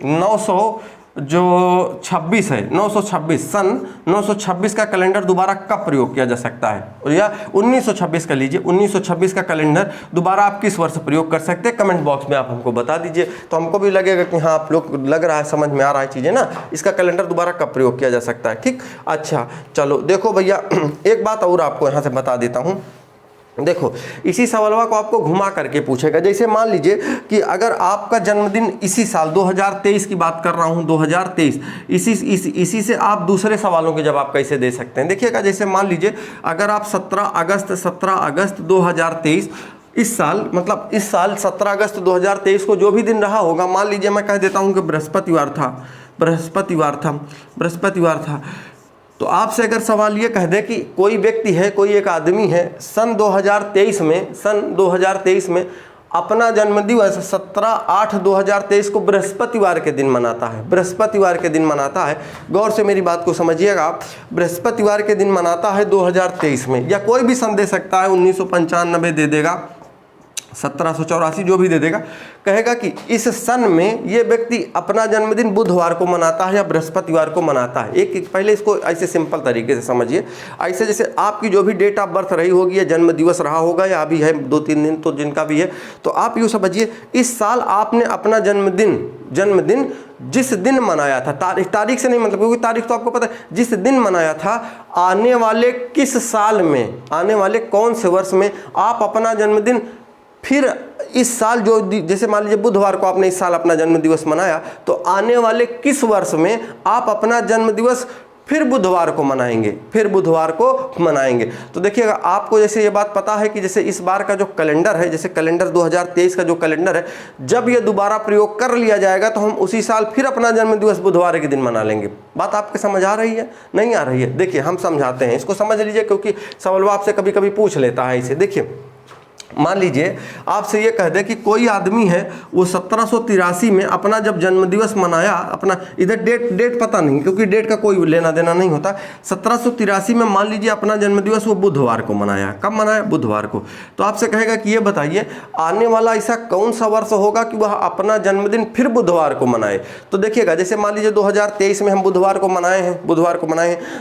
926 है, 926 सन 926 का कैलेंडर दोबारा कब प्रयोग किया जा सकता है, या 1926 का लीजिए, 1926 का कैलेंडर दोबारा आप किस वर्ष प्रयोग कर सकते हैं, कमेंट बॉक्स में आप हमको बता दीजिए। तो हमको भी लगेगा कि हाँ आप लोग लग रहा है, समझ में आ रहा है चीज़ें ना, इसका कैलेंडर दोबारा कब प्रयोग किया जा सकता है। ठीक, अच्छा चलो देखो भैया, एक बात और आपको यहाँ से बता देता हूँ। देखो इसी सवालवा को आपको घुमा करके पूछेगा। जैसे मान लीजिए कि अगर आपका जन्मदिन इसी साल 2023 की बात कर रहा हूं, 2023, इसी से आप दूसरे सवालों के जवाब कैसे दे सकते हैं। देखिएगा, जैसे मान लीजिए अगर आप 17 अगस्त 2023 इस साल, मतलब इस साल 17 अगस्त 2023 को जो भी दिन रहा होगा, मान लीजिए मैं कह देता हूं कि बृहस्पतिवार था, तो आपसे अगर सवाल ये कह दे कि कोई व्यक्ति है, कोई एक आदमी है, सन 2023 में अपना जन्मदिवस 17/8/2023 को बृहस्पतिवार के दिन मनाता है, बृहस्पतिवार के दिन मनाता है। गौर से मेरी बात को समझिएगा, बृहस्पतिवार के दिन मनाता है 2023 में, या कोई भी सन दे सकता है, 1995 दे देगा, 1784 जो भी दे देगा, कहेगा कि इस सन में ये व्यक्ति अपना जन्मदिन बुधवार को मनाता है या बृहस्पतिवार को मनाता है। एक पहले इसको ऐसे सिंपल तरीके से समझिए, ऐसे जैसे आपकी जो भी डेट ऑफ बर्थ रही होगी या जन्म दिवस रहा होगा या अभी है 2-3 दिन, तो जिनका भी है, तो आप यूँ समझिए इस साल आपने अपना जन्मदिन जिस दिन मनाया था, तारीख से नहीं मतलब, क्योंकि तारीख तो आपको पता है, जिस दिन मनाया था, आने वाले किस साल में, आने वाले कौन से वर्ष में आप अपना जन्मदिन फिर इस साल जो, जैसे मान लीजिए बुधवार को आपने इस साल अपना जन्मदिवस मनाया, तो आने वाले किस वर्ष में आप अपना जन्मदिवस फिर बुधवार को मनाएंगे, तो देखिएगा आपको जैसे ये बात पता है कि जैसे इस बार का जो कैलेंडर है, जैसे कैलेंडर 2023 का जो कैलेंडर है, जब ये दोबारा प्रयोग कर लिया जाएगा तो हम उसी साल फिर अपना जन्मदिवस बुधवार के दिन मना लेंगे। बात आपके समझ आ रही है, नहीं आ रही है? देखिए हम समझाते हैं, इसको समझ लीजिए, क्योंकि सवाल आपसे कभी कभी पूछ लेता है इसे। देखिए मान लीजिए आपसे ये कह दे कि कोई आदमी है, वो 1783 में अपना जब जन्मदिवस मनाया, अपना इधर डेट पता नहीं, क्योंकि डेट का कोई लेना देना नहीं होता। 1783 में मान लीजिए अपना जन्मदिवस वो बुधवार को मनाया। कब मनाया? बुधवार को। तो आपसे कहेगा कि ये बताइए आने वाला ऐसा कौन सा वर्ष होगा कि वह अपना जन्मदिन फिर बुधवार को मनाए। तो देखिएगा, जैसे मान लीजिए 2023 में हम बुधवार को मनाए हैं,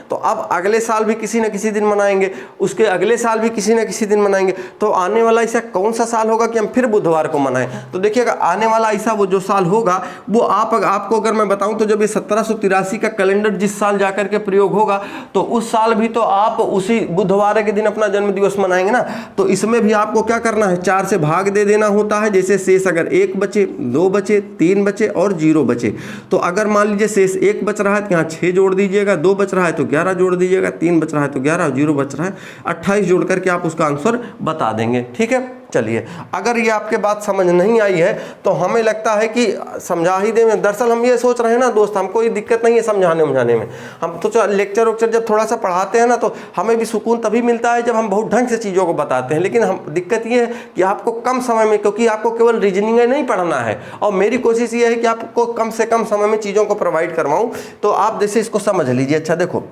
तो अब अगले साल भी किसी न किसी दिन मनाएंगे, उसके अगले साल भी किसी न किसी दिन मनाएंगे, तो आने वाला ऐसा कौन सा साल होगा कि हम फिर बुधवार को मनाएं। तो देखिएगा आने वाला ऐसा वो जो साल होगा, वो आपको अगर मैं बताऊं तो जब ये 1783 का कैलेंडर जिस साल जाकर के प्रयोग होगा, तो उस साल भी तो आप उसी बुधवार के दिन अपना जन्मदिवस मनाएंगे ना। तो इसमें भी आपको क्या करना है, 4 से भाग दे देना होता है। जैसे शेष अगर 1 बचे, 2 बचे, 3 बचे और 0 बचे, तो अगर मान लीजिए शेष 1 बच रहा है तो यहाँ 6 जोड़ दीजिएगा, 2 बच रहा है तो 11 जोड़ दीजिएगा, 3 बच रहा है तो 11 और 0 बच रहा है 28 जोड़ करके आप उसका आंसर बता देंगे। ठीक है, चलिए अगर ये आपके बात समझ नहीं आई है तो हमें लगता है कि समझा ही दें। दरअसल हम ये सोच रहे हैं ना दोस्त, हमको कोई दिक्कत नहीं है समझाने में। हम तो लेक्चर जब थोड़ा सा पढ़ाते हैं ना, तो हमें भी सुकून तभी मिलता है जब हम बहुत ढंग से चीज़ों को बताते हैं। लेकिन हम दिक्कत ये है कि आपको कम समय में, क्योंकि आपको केवल रीजनिंग नहीं पढ़ना है, और मेरी कोशिश ये है कि आपको कम से कम समय में चीज़ों को प्रोवाइड करवाऊँ। तो आप जैसे इसको समझ लीजिए। अच्छा देखो,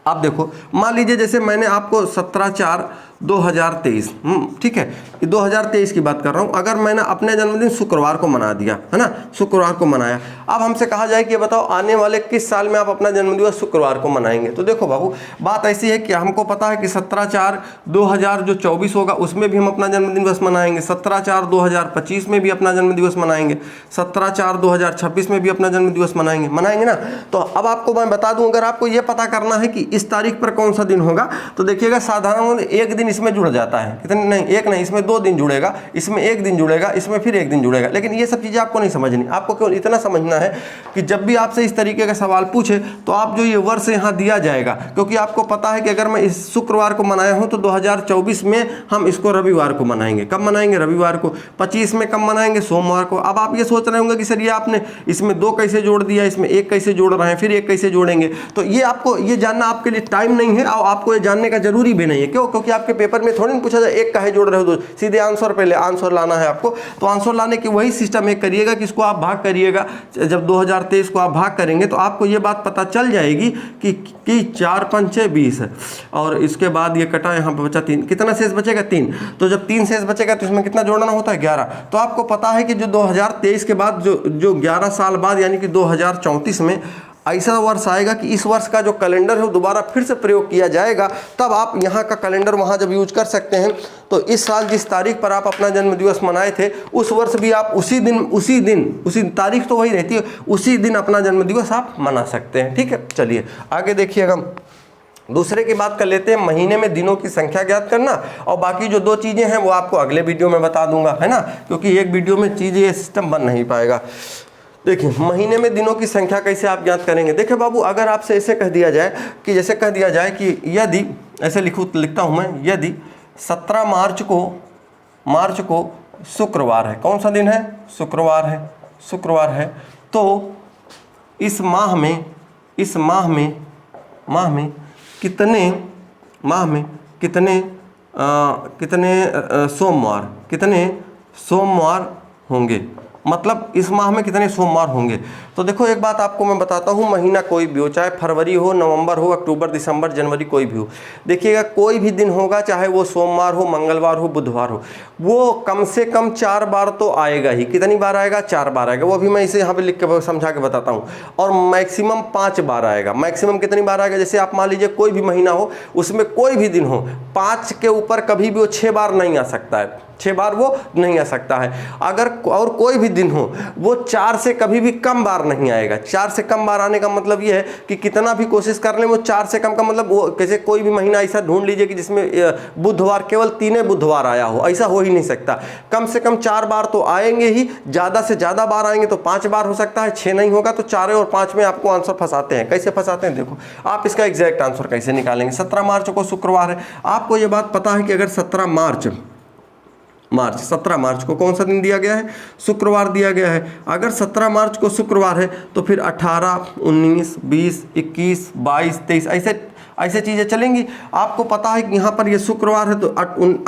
आप देखो मान लीजिए जैसे मैंने आपको 17/4/2023, ठीक है, 2023 की बात कर रहा हूँ। अगर मैंने अपने जन्मदिन शुक्रवार को मना दिया है ना, शुक्रवार को मनाया, अब हमसे कहा जाए कि ये बताओ आने वाले किस साल में आप अपना जन्मदिवस शुक्रवार को मनाएंगे। तो देखो बाबू, बात ऐसी है कि हमको पता है कि 17/4/2024 होगा, उसमें भी हम अपना जन्मदिवस मनाएंगे। 17/4/2025 में भी अपना जन्मदिवस मनाएंगे। 17/4/2026 में भी अपना जन्मदिवस मनाएंगे ना। तो अब आपको मैं बता दूं, अगर आपको ये पता करना है कि इस तारीख पर कौन सा दिन होगा, तो देखिएगा साधारण एक दिन इसमें जुड़ जाता है, कितने नहीं, एक नहीं, इसमें 2 दिन जुड़ेगा, इसमें 1 दिन जुड़ेगा, इसमें फिर 1 दिन जुड़ेगा। लेकिन ये सब चीज़ें आपको नहीं समझनी, आपको केवल इतना समझना है कि जब भी आपसे इस तरीके का सवाल पूछे तो आप जो ये वर्ष यहाँ दिया जाएगा, क्योंकि आपको पता है कि अगर मैं इस शुक्रवार को मनाया हूँ तो 2024 में हम इसको रविवार को मनाएंगे। कब मनाएंगे? रविवार को। 25 में कब मनाएंगे? सोमवार को। अब आप ये सोच रहे होंगे कि सर ये आपने इसमें 2 कैसे जोड़ दिया, इसमें 1 कैसे जोड़ रहे हैं, फिर 1 कैसे जोड़ेंगे। तो ये आपको ये जानना आपके लिए टाइम नहीं है और आपको ये जानने का जरूरी भी नहीं है। क्यों? क्योंकि आपके पेपर में थोड़ी पूछा जाए 1 काहे जोड़ रहे हो, तो सीधे आंसर पहले आंसर लाना है आपको। तो आंसर लाने की वही सिस्टम एक करिएगा कि इसको आप भाग करिएगा। जब 2023 को आप भाग करेंगे तो आपको ये बात पता चल जाएगी कि 4 5 6 20 है, और इसके बाद ये कटा, यहाँ पे बचा 3, कितना शेष बचेगा? 3। तो जब 3 शेष बचेगा तो इसमें कितना जोड़ना होता है? 11। तो आपको पता है कि जो 2023 के बाद जो 11 साल बाद यानी कि 2034 में ऐसा वर्ष आएगा कि इस वर्ष का जो कैलेंडर है वो दोबारा फिर से प्रयोग किया जाएगा। तब आप यहाँ का कैलेंडर वहाँ जब यूज कर सकते हैं। तो इस साल जिस तारीख पर आप अपना जन्म दिवस मनाए थे उस वर्ष भी आप उसी तारीख तो वही रहती है, उसी दिन अपना जन्म दिवस आप मना सकते हैं। ठीक है, चलिए आगे देखिएगा। दूसरे की बात कर लेते हैं, महीने में दिनों की संख्या ज्ञात करना, और बाकी जो 2 चीज़ें हैं वो आपको अगले वीडियो में बता दूंगा, है ना, क्योंकि एक वीडियो में चीज़ें ये सिस्टम बन नहीं पाएगा। देखिए महीने में दिनों की संख्या कैसे आप ज्ञात करेंगे। देखिए बाबू, अगर आपसे ऐसे कह दिया जाए कि जैसे कह दिया जाए कि यदि ऐसे लिखता हूँ मैं, यदि 17 मार्च को शुक्रवार है, कौन सा दिन है? शुक्रवार है, तो इस माह में कितने सोमवार होंगे, मतलब इस माह में कितने सोमवार होंगे। तो देखो एक बात आपको मैं बताता हूँ, महीना कोई भी हो, चाहे फरवरी हो, नवंबर हो, अक्टूबर, दिसंबर, जनवरी, कोई भी हो, देखिएगा कोई भी दिन होगा, चाहे वो सोमवार हो, मंगलवार हो, बुधवार हो, वो कम से कम 4 बार तो आएगा ही। कितनी बार आएगा? 4 बार आएगा। वो भी मैं इसे यहाँ पे लिख के समझा के बताता हूँ। और मैक्सिमम 5 बार आएगा। मैक्सिमम कितनी बार आएगा? जैसे आप मान लीजिए कोई भी महीना हो, उसमें कोई भी दिन हो, 5 के ऊपर कभी भी वो 6 बार नहीं आ सकता है, 6 बार वो नहीं आ सकता है। अगर और कोई भी दिन हो वो 4 से कभी भी कम बार नहीं आएगा। 4 से कम बार आने का मतलब ये है कि कितना भी कोशिश कर लें वो 4 से कम का मतलब, वो कैसे कोई भी महीना ऐसा ढूंढ लीजिए कि जिसमें बुधवार केवल 3 बुधवार आया हो, ऐसा हो ही नहीं सकता। कम से कम 4 बार तो आएंगे ही, ज़्यादा से ज़्यादा बार आएंगे तो 5 बार हो सकता है, 6 नहीं होगा। तो 4 और 5 में आपको आंसर फंसाते हैं। कैसे फंसाते हैं देखो, आप इसका एग्जैक्ट आंसर कैसे निकालेंगे। 17 मार्च को शुक्रवार है, आपको ये बात पता है कि अगर 17 मार्च को कौन सा दिन दिया गया है? शुक्रवार दिया गया है। अगर 17 मार्च को शुक्रवार है तो फिर 18, 19, 20, 21, 22, 23 ऐसे चीज़ें चलेंगी। आपको पता है कि यहाँ पर ये शुक्रवार है तो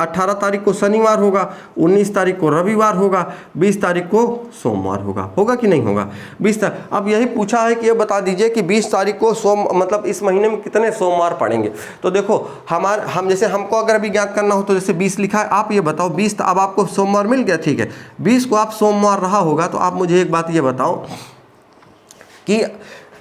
18 तारीख को शनिवार होगा, 19 तारीख को रविवार होगा, 20 तारीख को सोमवार होगा कि नहीं होगा? 20 तारीख। अब यही पूछा है कि ये बता दीजिए कि 20 तारीख को मतलब इस महीने में कितने सोमवार पड़ेंगे। तो देखो हम जैसे हमको अगर अभी ज्ञात करना हो तो जैसे 20 लिखा है, आप ये बताओ 20, अब आपको सोमवार मिल गया, ठीक है, 20 को आप सोमवार रहा होगा, तो आप मुझे एक बात ये बताओ कि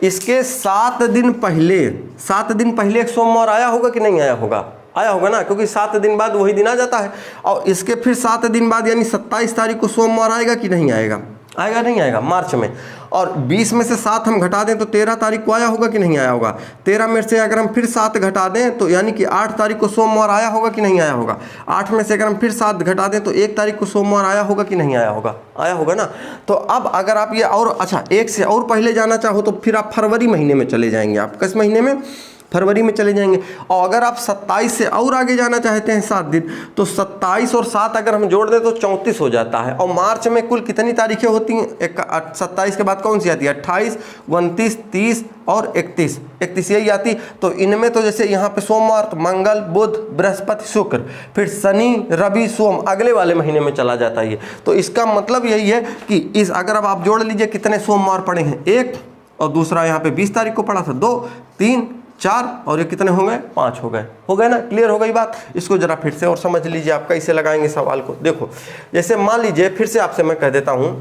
इसके 7 दिन पहले एक सोमवार आया होगा कि नहीं आया होगा? आया होगा ना, क्योंकि 7 दिन बाद वही दिन आ जाता है। और इसके फिर 7 दिन बाद यानी 27 तारीख को सोमवार आएगा कि नहीं आएगा? आएगा नहीं आएगा? मार्च में। और 20 में से 7 हम घटा दें तो 13 तारीख को आया होगा कि नहीं आया होगा? 13 में से अगर हम फिर 7 घटा दें तो यानी कि 8 तारीख को सोमवार आया होगा कि नहीं आया होगा? 8 में से अगर हम फिर 7 घटा दें तो 1 तारीख को सोमवार आया होगा कि नहीं आया होगा? आया होगा ना। तो अब अगर आप ये और अच्छा 1 से और पहले जाना चाहो तो फिर आप फरवरी महीने में चले जाएंगे। आप किस महीने में? फरवरी में चले जाएंगे। और अगर आप 27 से और आगे जाना चाहते हैं 7 दिन, तो 27 और 7 अगर हम जोड़ दें तो 34 हो जाता है। और मार्च में कुल कितनी तारीखें होती हैं? 27 के बाद कौन सी आती है? 28, 29, 30 और 31 यही आती। तो इनमें तो जैसे यहाँ पे सोमवार, तो मंगल, बुध, बृहस्पति, शुक्र, फिर शनि, रवि, सोम अगले वाले महीने में चला जाता है। तो इसका मतलब यही है कि इस अगर अब आप जोड़ लीजिए कितने सोमवार पड़े हैं, 1, और दूसरा यहाँ पे 20 तारीख को पड़ा था, 2, 3, 4, और ये कितने हो गए? 5 हो गए ना। क्लियर हो गई बात। इसको जरा फिर से और समझ लीजिए आप कैसे लगाएंगे सवाल को। देखो जैसे मान लीजिए फिर से आपसे मैं कह देता हूँ,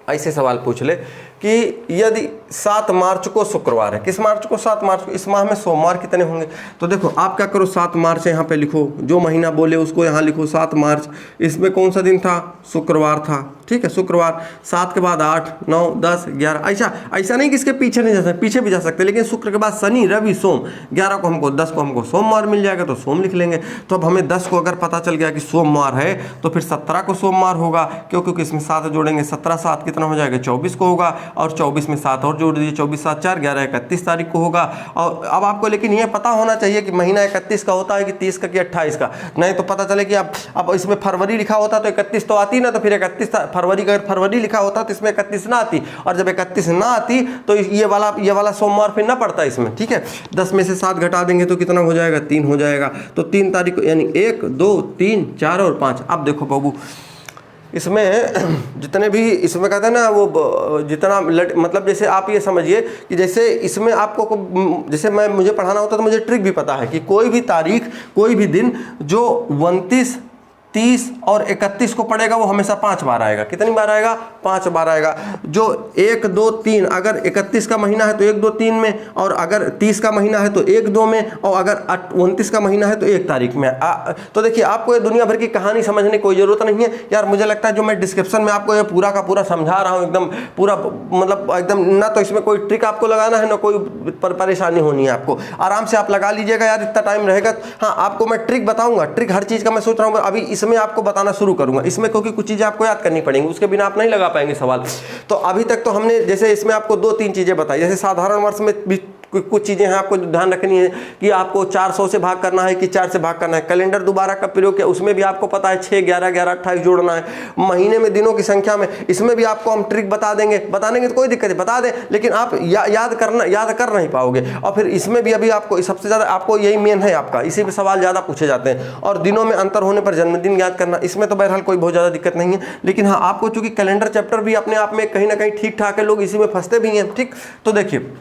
ऐसे सवाल पूछ ले कि यदि 7 मार्च को शुक्रवार है, किस मार्च को? 7 मार्च को। इस माह में सोमवार कितने होंगे? तो देखो आप क्या करो, 7 मार्च यहाँ पे लिखो, जो महीना बोले उसको यहाँ लिखो 7 मार्च। इसमें कौन सा दिन था? शुक्रवार था, ठीक है, शुक्रवार। 7 के बाद 8, 9, 10, 11, ऐसा नहीं कि इसके पीछे नहीं जा सकते, पीछे भी जा सकते, लेकिन शुक्र के बाद शनि, रवि, सोम, 11 को हमको 10 को हमको सोमवार मिल जाएगा तो सोम लिख लेंगे। तो अब हमें 10 को अगर पता चल गया कि सोमवार है तो फिर 17 को सोमवार होगा, क्योंकि इसमें 7 जोड़ेंगे, 17 7 कितना हो जाएगा? 24 को होगा, और 24 में 7 और जोड़ दीजिए, 24 7 4 11, 31 तारीख को होगा। और अब आपको लेकिन ये पता होना चाहिए कि महीना 31 का होता है कि 30 का कि 28 का, नहीं तो पता चले कि अब इसमें फरवरी लिखा होता तो 31 तो आती ना, तो फिर 31 फरवरी का, अगर फरवरी लिखा होता तो इसमें 31 ना आती, और जब 31 ना आती तो ये वाला सोमवार फिर ना पड़ता इसमें, ठीक है। 10 में से 7 घटा देंगे तो कितना हो जाएगा? 3 हो जाएगा। तो 3 तारीख को, यानी 1 2 3 4 और 5। अब देखो बाबू, इसमें जितने भी इसमें कहते हैं ना वो जितना मतलब जैसे आप ये समझिए कि जैसे इसमें आपको, जैसे मुझे पढ़ाना होता तो मुझे ट्रिक भी पता है कि कोई भी तारीख, कोई भी दिन जो 29, 30 और 31 को पड़ेगा वो हमेशा 5 बार आएगा। कितनी बार आएगा? 5 बार आएगा। जो 1 2 3, अगर 31 का महीना है तो 1 2 3 में, और अगर 30 का महीना है तो 1 2 में, और अगर 29 का महीना है तो 1 तारीख में। तो देखिए, आपको ये दुनिया भर की कहानी समझने की कोई ज़रूरत नहीं है यार। मुझे लगता है जो मैं डिस्क्रिप्शन में आपको ये पूरा का पूरा समझा रहा हूँ, एकदम पूरा, मतलब एकदम ना तो इसमें कोई ट्रिक आपको लगाना है, ना कोई परेशानी होनी है आपको। आराम से आप लगा लीजिएगा यार, इतना टाइम रहेगा। हाँ, आपको मैं ट्रिक बताऊँगा, ट्रिक हर चीज़ का मैं सोच रहा हूँ अभी इसमें आपको बताना शुरू करूंगा इसमें, क्योंकि कुछ चीजें आपको याद करनी पड़ेंगी, उसके बिना आप नहीं लगा पाएंगे सवाल। तो अभी तक तो हमने जैसे इसमें आपको 2-3 चीजें बताई, जैसे साधारण वर्ष में भी कुछ चीजें हैं आपको ध्यान रखनी है कि आपको 400 से भाग करना है कि 4 से भाग करना है। कैलेंडर दोबारा का प्रयोग किया, उसमें भी आपको पता है 6 11 11 28 जोड़ना है। महीने में दिनों की संख्या में, इसमें भी आपको हम ट्रिक बता देंगे तो कोई दिक्कत नहीं, बता दें, लेकिन आप याद कर नहीं पाओगे। और फिर इसमें भी अभी आपको सबसे ज्यादा आपको यही मेन है आपका, इसी पे सवाल ज्यादा पूछे जाते हैं। और दिनों में अंतर होने पर जन्मदिन याद करना, इसमें तो बहरहाल कोई बहुत ज्यादा दिक्कत नहीं है। लेकिन हाँ, आपको चूंकि कैलेंडर चैप्टर भी अपने आप में कहीं ना कहीं ठीक ठाक है, लोग इसी में फंसते भी हैं, ठीक। तो देखिए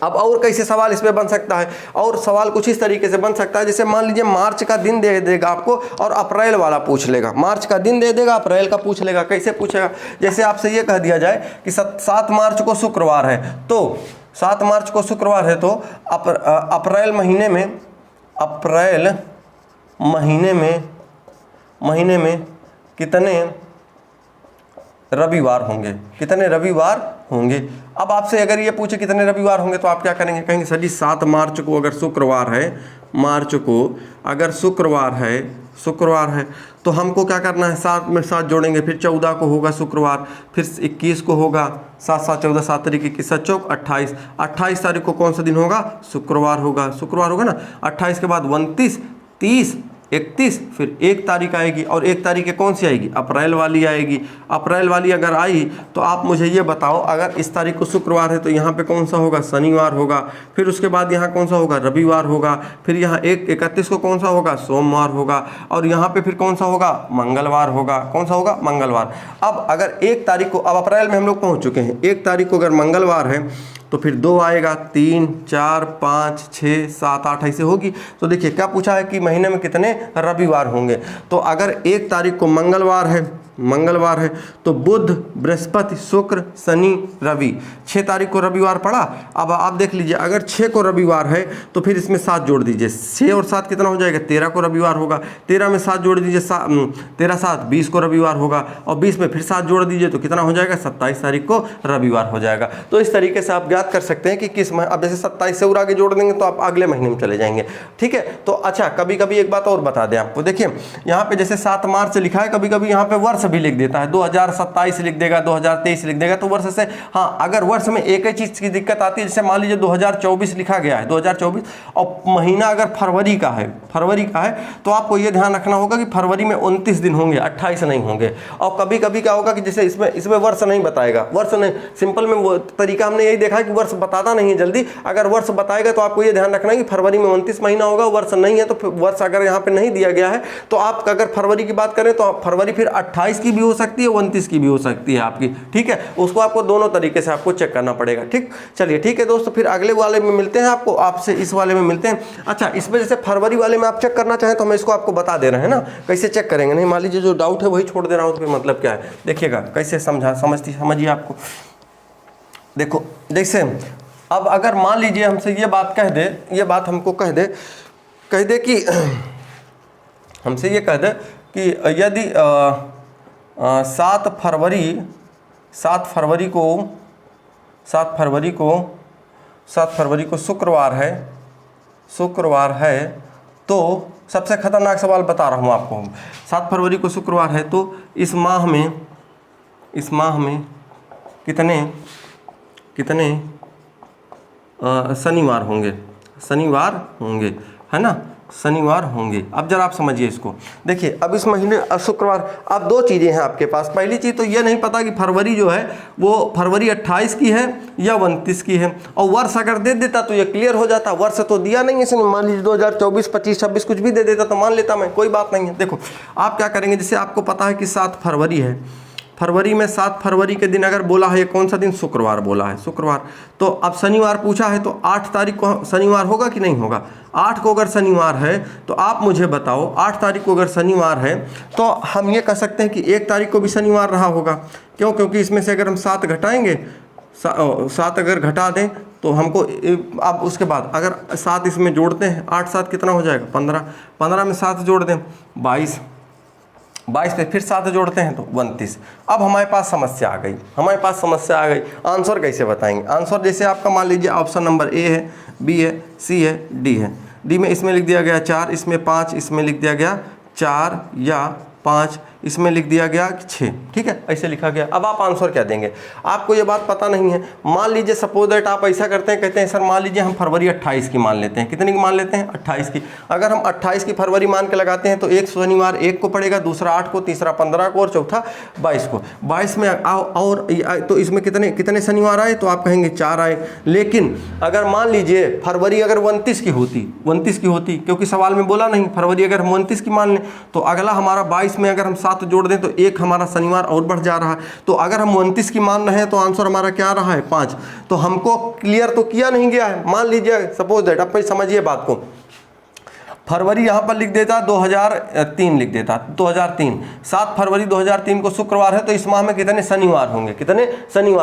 अब और कैसे सवाल इसमें बन सकता है, और सवाल कुछ इस तरीके से बन सकता है, जैसे मान लीजिए मार्च का दिन दे देगा आपको और अप्रैल वाला पूछ लेगा। मार्च का दिन दे देगा, अप्रैल का पूछ लेगा। कैसे पूछेगा? जैसे आपसे ये कह दिया जाए कि 7 मार्च को शुक्रवार है, तो 7 मार्च को शुक्रवार है तो अप्रैल महीने में कितने रविवार होंगे? कितने रविवार होंगे? अब आपसे अगर ये पूछे कितने रविवार होंगे तो आप क्या करेंगे? कहेंगे सर जी 7 मार्च को अगर शुक्रवार है, मार्च को अगर शुक्रवार है तो हमको क्या करना है? 7 में 7 जोड़ेंगे, फिर 14 को होगा शुक्रवार, फिर 21 को होगा, 7 7 14, 7 तारीख 21 7 चौक 28, 28 तारीख को कौन सा दिन होगा? शुक्रवार होगा ना। 28 के बाद 29 30 31, फिर 1 तारीख आएगी, और 1 तारीख कौन सी आएगी? अप्रैल वाली आएगी। अप्रैल वाली अगर आई तो आप मुझे ये बताओ, अगर इस तारीख को शुक्रवार है तो यहाँ पे कौन सा होगा? शनिवार होगा। फिर उसके बाद यहाँ कौन सा होगा? रविवार होगा। फिर यहाँ 31 को कौन सा होगा? सोमवार होगा। और यहाँ पे फिर कौन सा होगा? मंगलवार होगा। कौन सा होगा? मंगलवार। अब अगर 1 तारीख को, अब अप्रैल में हम लोग पहुँच चुके हैं, 1 तारीख को अगर मंगलवार है तो फिर 2 आएगा, 3 4 5 6 7 8 ऐसे होगी। तो देखिए क्या पूछा है कि महीने में कितने रविवार होंगे। तो अगर 1 तारीख को मंगलवार है तो बुध बृहस्पति शुक्र शनि रवि, 6 तारीख को रविवार पड़ा। अब आप देख लीजिए, अगर 6 को रविवार है तो फिर इसमें 7 जोड़ दीजिए, 6 और 7 कितना हो जाएगा? 13 को रविवार होगा। 13 में 7 जोड़ दीजिए, 13 7 20 को रविवार होगा, और 20 में फिर 7 जोड़ दीजिए तो कितना हो जाएगा? 27 तारीख को रविवार हो जाएगा। तो इस तरीके से आप याद कर सकते हैं कि किस महीने। अब जैसे 27 से और आगे जोड़ देंगे तो आप अगले महीने में चले जाएंगे, ठीक है। तो अच्छा, कभी कभी एक बात और बता दें आपको, देखिए यहाँ पे जैसे 7 मार्च लिखा है, कभी कभी यहाँ पे वर्ष भी लिख देता है, 2027 लिख देगा, 2023 लिख देगा, तो वर्ष से। हाँ, अगर वर्ष में एक ही चीज की दिक्कत आती है, जैसे मान लीजिए 2024 लिखा गया है, 2024, और महीना अगर फरवरी का है तो आपको ये ध्यान रखना होगा कि फरवरी में 29 दिन होंगे, 28 नहीं होंगे। और कभी कभी क्या होगा कि जैसे इसमें वर्ष नहीं बताएगा, वर्ष नहीं, सिंपल में वो तरीका हमने यही देखा है कि वर्ष बताता नहीं है जल्दी। अगर वर्ष बताएगा तो आपको ये ध्यान रखना है कि फरवरी में 29 महीना होगा, वर्ष नहीं है तो वर्ष अगर यहाँ पे नहीं दिया गया है तो आप अगर फरवरी की बात करें तो फरवरी फिर 28 की भी हो सकती है, 29 की भी हो सकती है आपकी, ठीक है। उसको आपको दोनों तरीके से आपको चेक करना पड़ेगा, ठीक। चलिए ठीक है दोस्तों, फिर अगले वाले में मिलते हैं, आपसे इस वाले में मिलते हैं। अच्छा, इसमें जैसे फरवरी वाले में आप चेक करना चाहें तो हम इसको आपको बता दे रहे हैं ना, कैसे चेक करेंगे। नहीं, मान लीजिए जो डाउट है वही छोड़ दे रहा हूँ तो फिर मतलब क्या है, देखिएगा कैसे समझिए आपको। देखो जैसे अब अगर मान लीजिए हमसे ये बात कह दे, ये बात हमको कह दे कि हमसे ये कह दे कि यदि 7 फरवरी को शुक्रवार है तो सबसे खतरनाक सवाल बता रहा हूँ आपको। 7 फरवरी को शुक्रवार है तो इस माह में कितने शनिवार होंगे, है ना, शनिवार होंगे। अब जरा आप समझिए इसको। देखिए अब इस महीने शुक्रवार, अब 2 चीज़ें हैं आपके पास। पहली चीज़ तो ये नहीं पता कि फरवरी जो है वो फरवरी 28 की है या 29 की है, और वर्ष अगर दे देता तो ये क्लियर हो जाता। वर्ष तो दिया नहीं है इसने, मान लीजिए 2024, 25, 26 कुछ भी दे देता तो मान लेता मैं, कोई बात नहीं है। देखो आप क्या करेंगे, जैसे आपको पता है कि 7 फरवरी है, फरवरी में 7 फरवरी के दिन अगर बोला है, कौन सा दिन, शुक्रवार बोला है, शुक्रवार। तो अब शनिवार पूछा है तो 8 तारीख को शनिवार होगा कि नहीं होगा। 8 को अगर शनिवार है तो आप मुझे बताओ, 8 तारीख को अगर शनिवार है तो हम ये कह सकते हैं कि 1 तारीख को भी शनिवार रहा होगा। क्यों? क्योंकि इसमें से अगर हम 7 घटाएंगे, 7 अगर घटा दें तो हमको, अब उसके बाद अगर 7 इसमें जोड़ते हैं, 8 7 कितना हो जाएगा, 15, 15 में 7 जोड़ दें 22, 22 पे फिर 7 जोड़ते हैं तो 29। अब हमारे पास समस्या आ गई, आंसर कैसे बताएंगे। आंसर जैसे आपका मान लीजिए ऑप्शन नंबर ए है, बी है, सी है, डी है। डी में इसमें लिख दिया गया 4, इसमें 5, इसमें लिख दिया गया 4 या 5, इसमें लिख दिया गया 6, ठीक है, ऐसे लिखा गया। अब आप आंसर क्या देंगे, आपको ये बात पता नहीं है। मान लीजिए सपोज दैट आप ऐसा करते हैं, कहते हैं सर मान लीजिए हम फरवरी 28 की मान लेते हैं। कितने की मान लेते हैं, 28 की। अगर हम 28 की फरवरी मान के लगाते हैं तो एक शनिवार 1 को पड़ेगा, दूसरा 8 को, तीसरा 15 को और चौथा 22 को। 22 में और तो इसमें कितने शनिवार आए, तो आप कहेंगे 4 आए। लेकिन अगर मान लीजिए फरवरी अगर 29 की होती, क्योंकि सवाल में बोला नहीं, फरवरी अगर हम 29 की मान लें तो अगला हमारा 22 में अगर हम 7 जोड़ दें तो एक हमारा शनिवार और बढ़ जा रहा है। तो अगर हम 29 की मान रहे हैं तो आंसर हमारा क्या रहा है, 5। तो हमको क्लियर तो किया नहीं गया है। मान लीजिए सपोज दैट, अब समझिए बात को, फरवरी यहाँ पर लिख देता 2003 लिख देता 2003, 7 फरवरी 2003 को शुक्रवार है तो इस माह में कितने शनिवार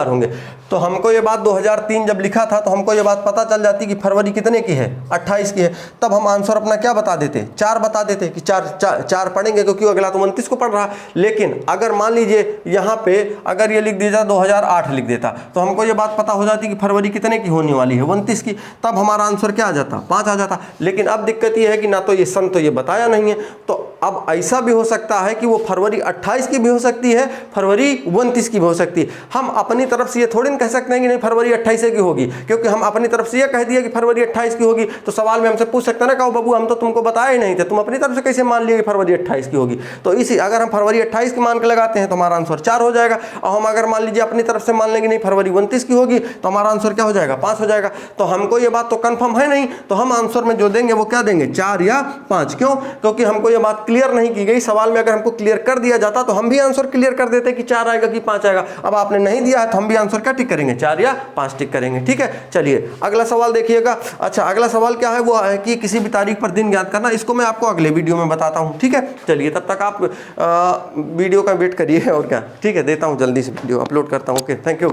होंगे। तो हमको ये बात 2003 जब लिखा था तो हमको ये बात पता चल जाती कि फरवरी कितने की है, 28 की है। तब हम आंसर अपना क्या बता देते, 4 बता देते कि 4 पढ़ेंगे, क्योंकि अगला तो 29 को पढ़ रहा। लेकिन अगर मान लीजिए यहाँ पे अगर ये लिख देता 2008 लिख देता तो हमको ये बात पता हो जाती कि फरवरी कितने की होने वाली है, 29 की। तब हमारा आंसर क्या आ जाता, 5 आ जाता। लेकिन अब दिक्कत ये है कि ना तो ये सन तो ये बताया नहीं है। तो अब ऐसा भी हो सकता है कि वो फरवरी 28 की भी हो सकती है, फरवरी 29 की भी हो सकती है। हम अपनी तरफ से ये थोड़ी ना कह सकते हैं कि नहीं फरवरी 28 की होगी, क्योंकि हम अपनी तरफ से ये कह दिया कि फरवरी 28 की होगी तो सवाल में हमसे पूछ सकते हैं ना, कहो बाबू हम तो तुमको बताया ही नहीं थे, तुम अपनी तरफ से कैसे मान लिए कि फरवरी 28 की होगी। तो इसी अगर हम फरवरी 28 की मान के लगाते हैं तो हमारा आंसर 4 हो जाएगा। और हम अगर मान लीजिए अपनी तरफ से मान लेंगे नहीं फरवरी 29 की होगी तो हमारा आंसर क्या हो जाएगा, 5 हो जाएगा। तो हमको ये बात तो कंफर्म है नहीं, तो हम आंसर में जो देंगे वो क्या देंगे, 4 या 5। क्यों? क्योंकि हमको ये बात क्लियर नहीं की गई। सवाल में अगर हमको क्लियर कर दिया जाता तो हम भी आंसर क्लियर कर देते कि 4 आएगा कि 5 आएगा। अब आपने नहीं दिया है तो हम भी आंसर क्या टिक करेंगे, 4 या 5 टिक करेंगे। ठीक है, चलिए अगला सवाल देखिएगा। अच्छा, अगला सवाल क्या है, वो है कि किसी भी तारीख पर दिन ज्ञात करना। इसको मैं आपको अगले वीडियो में बताता हूँ। ठीक है, चलिए तब तक आप वीडियो का वेट करिए और क्या। ठीक है, देता हूँ जल्दी से वीडियो अपलोड करता हूँ। Okay, thank you.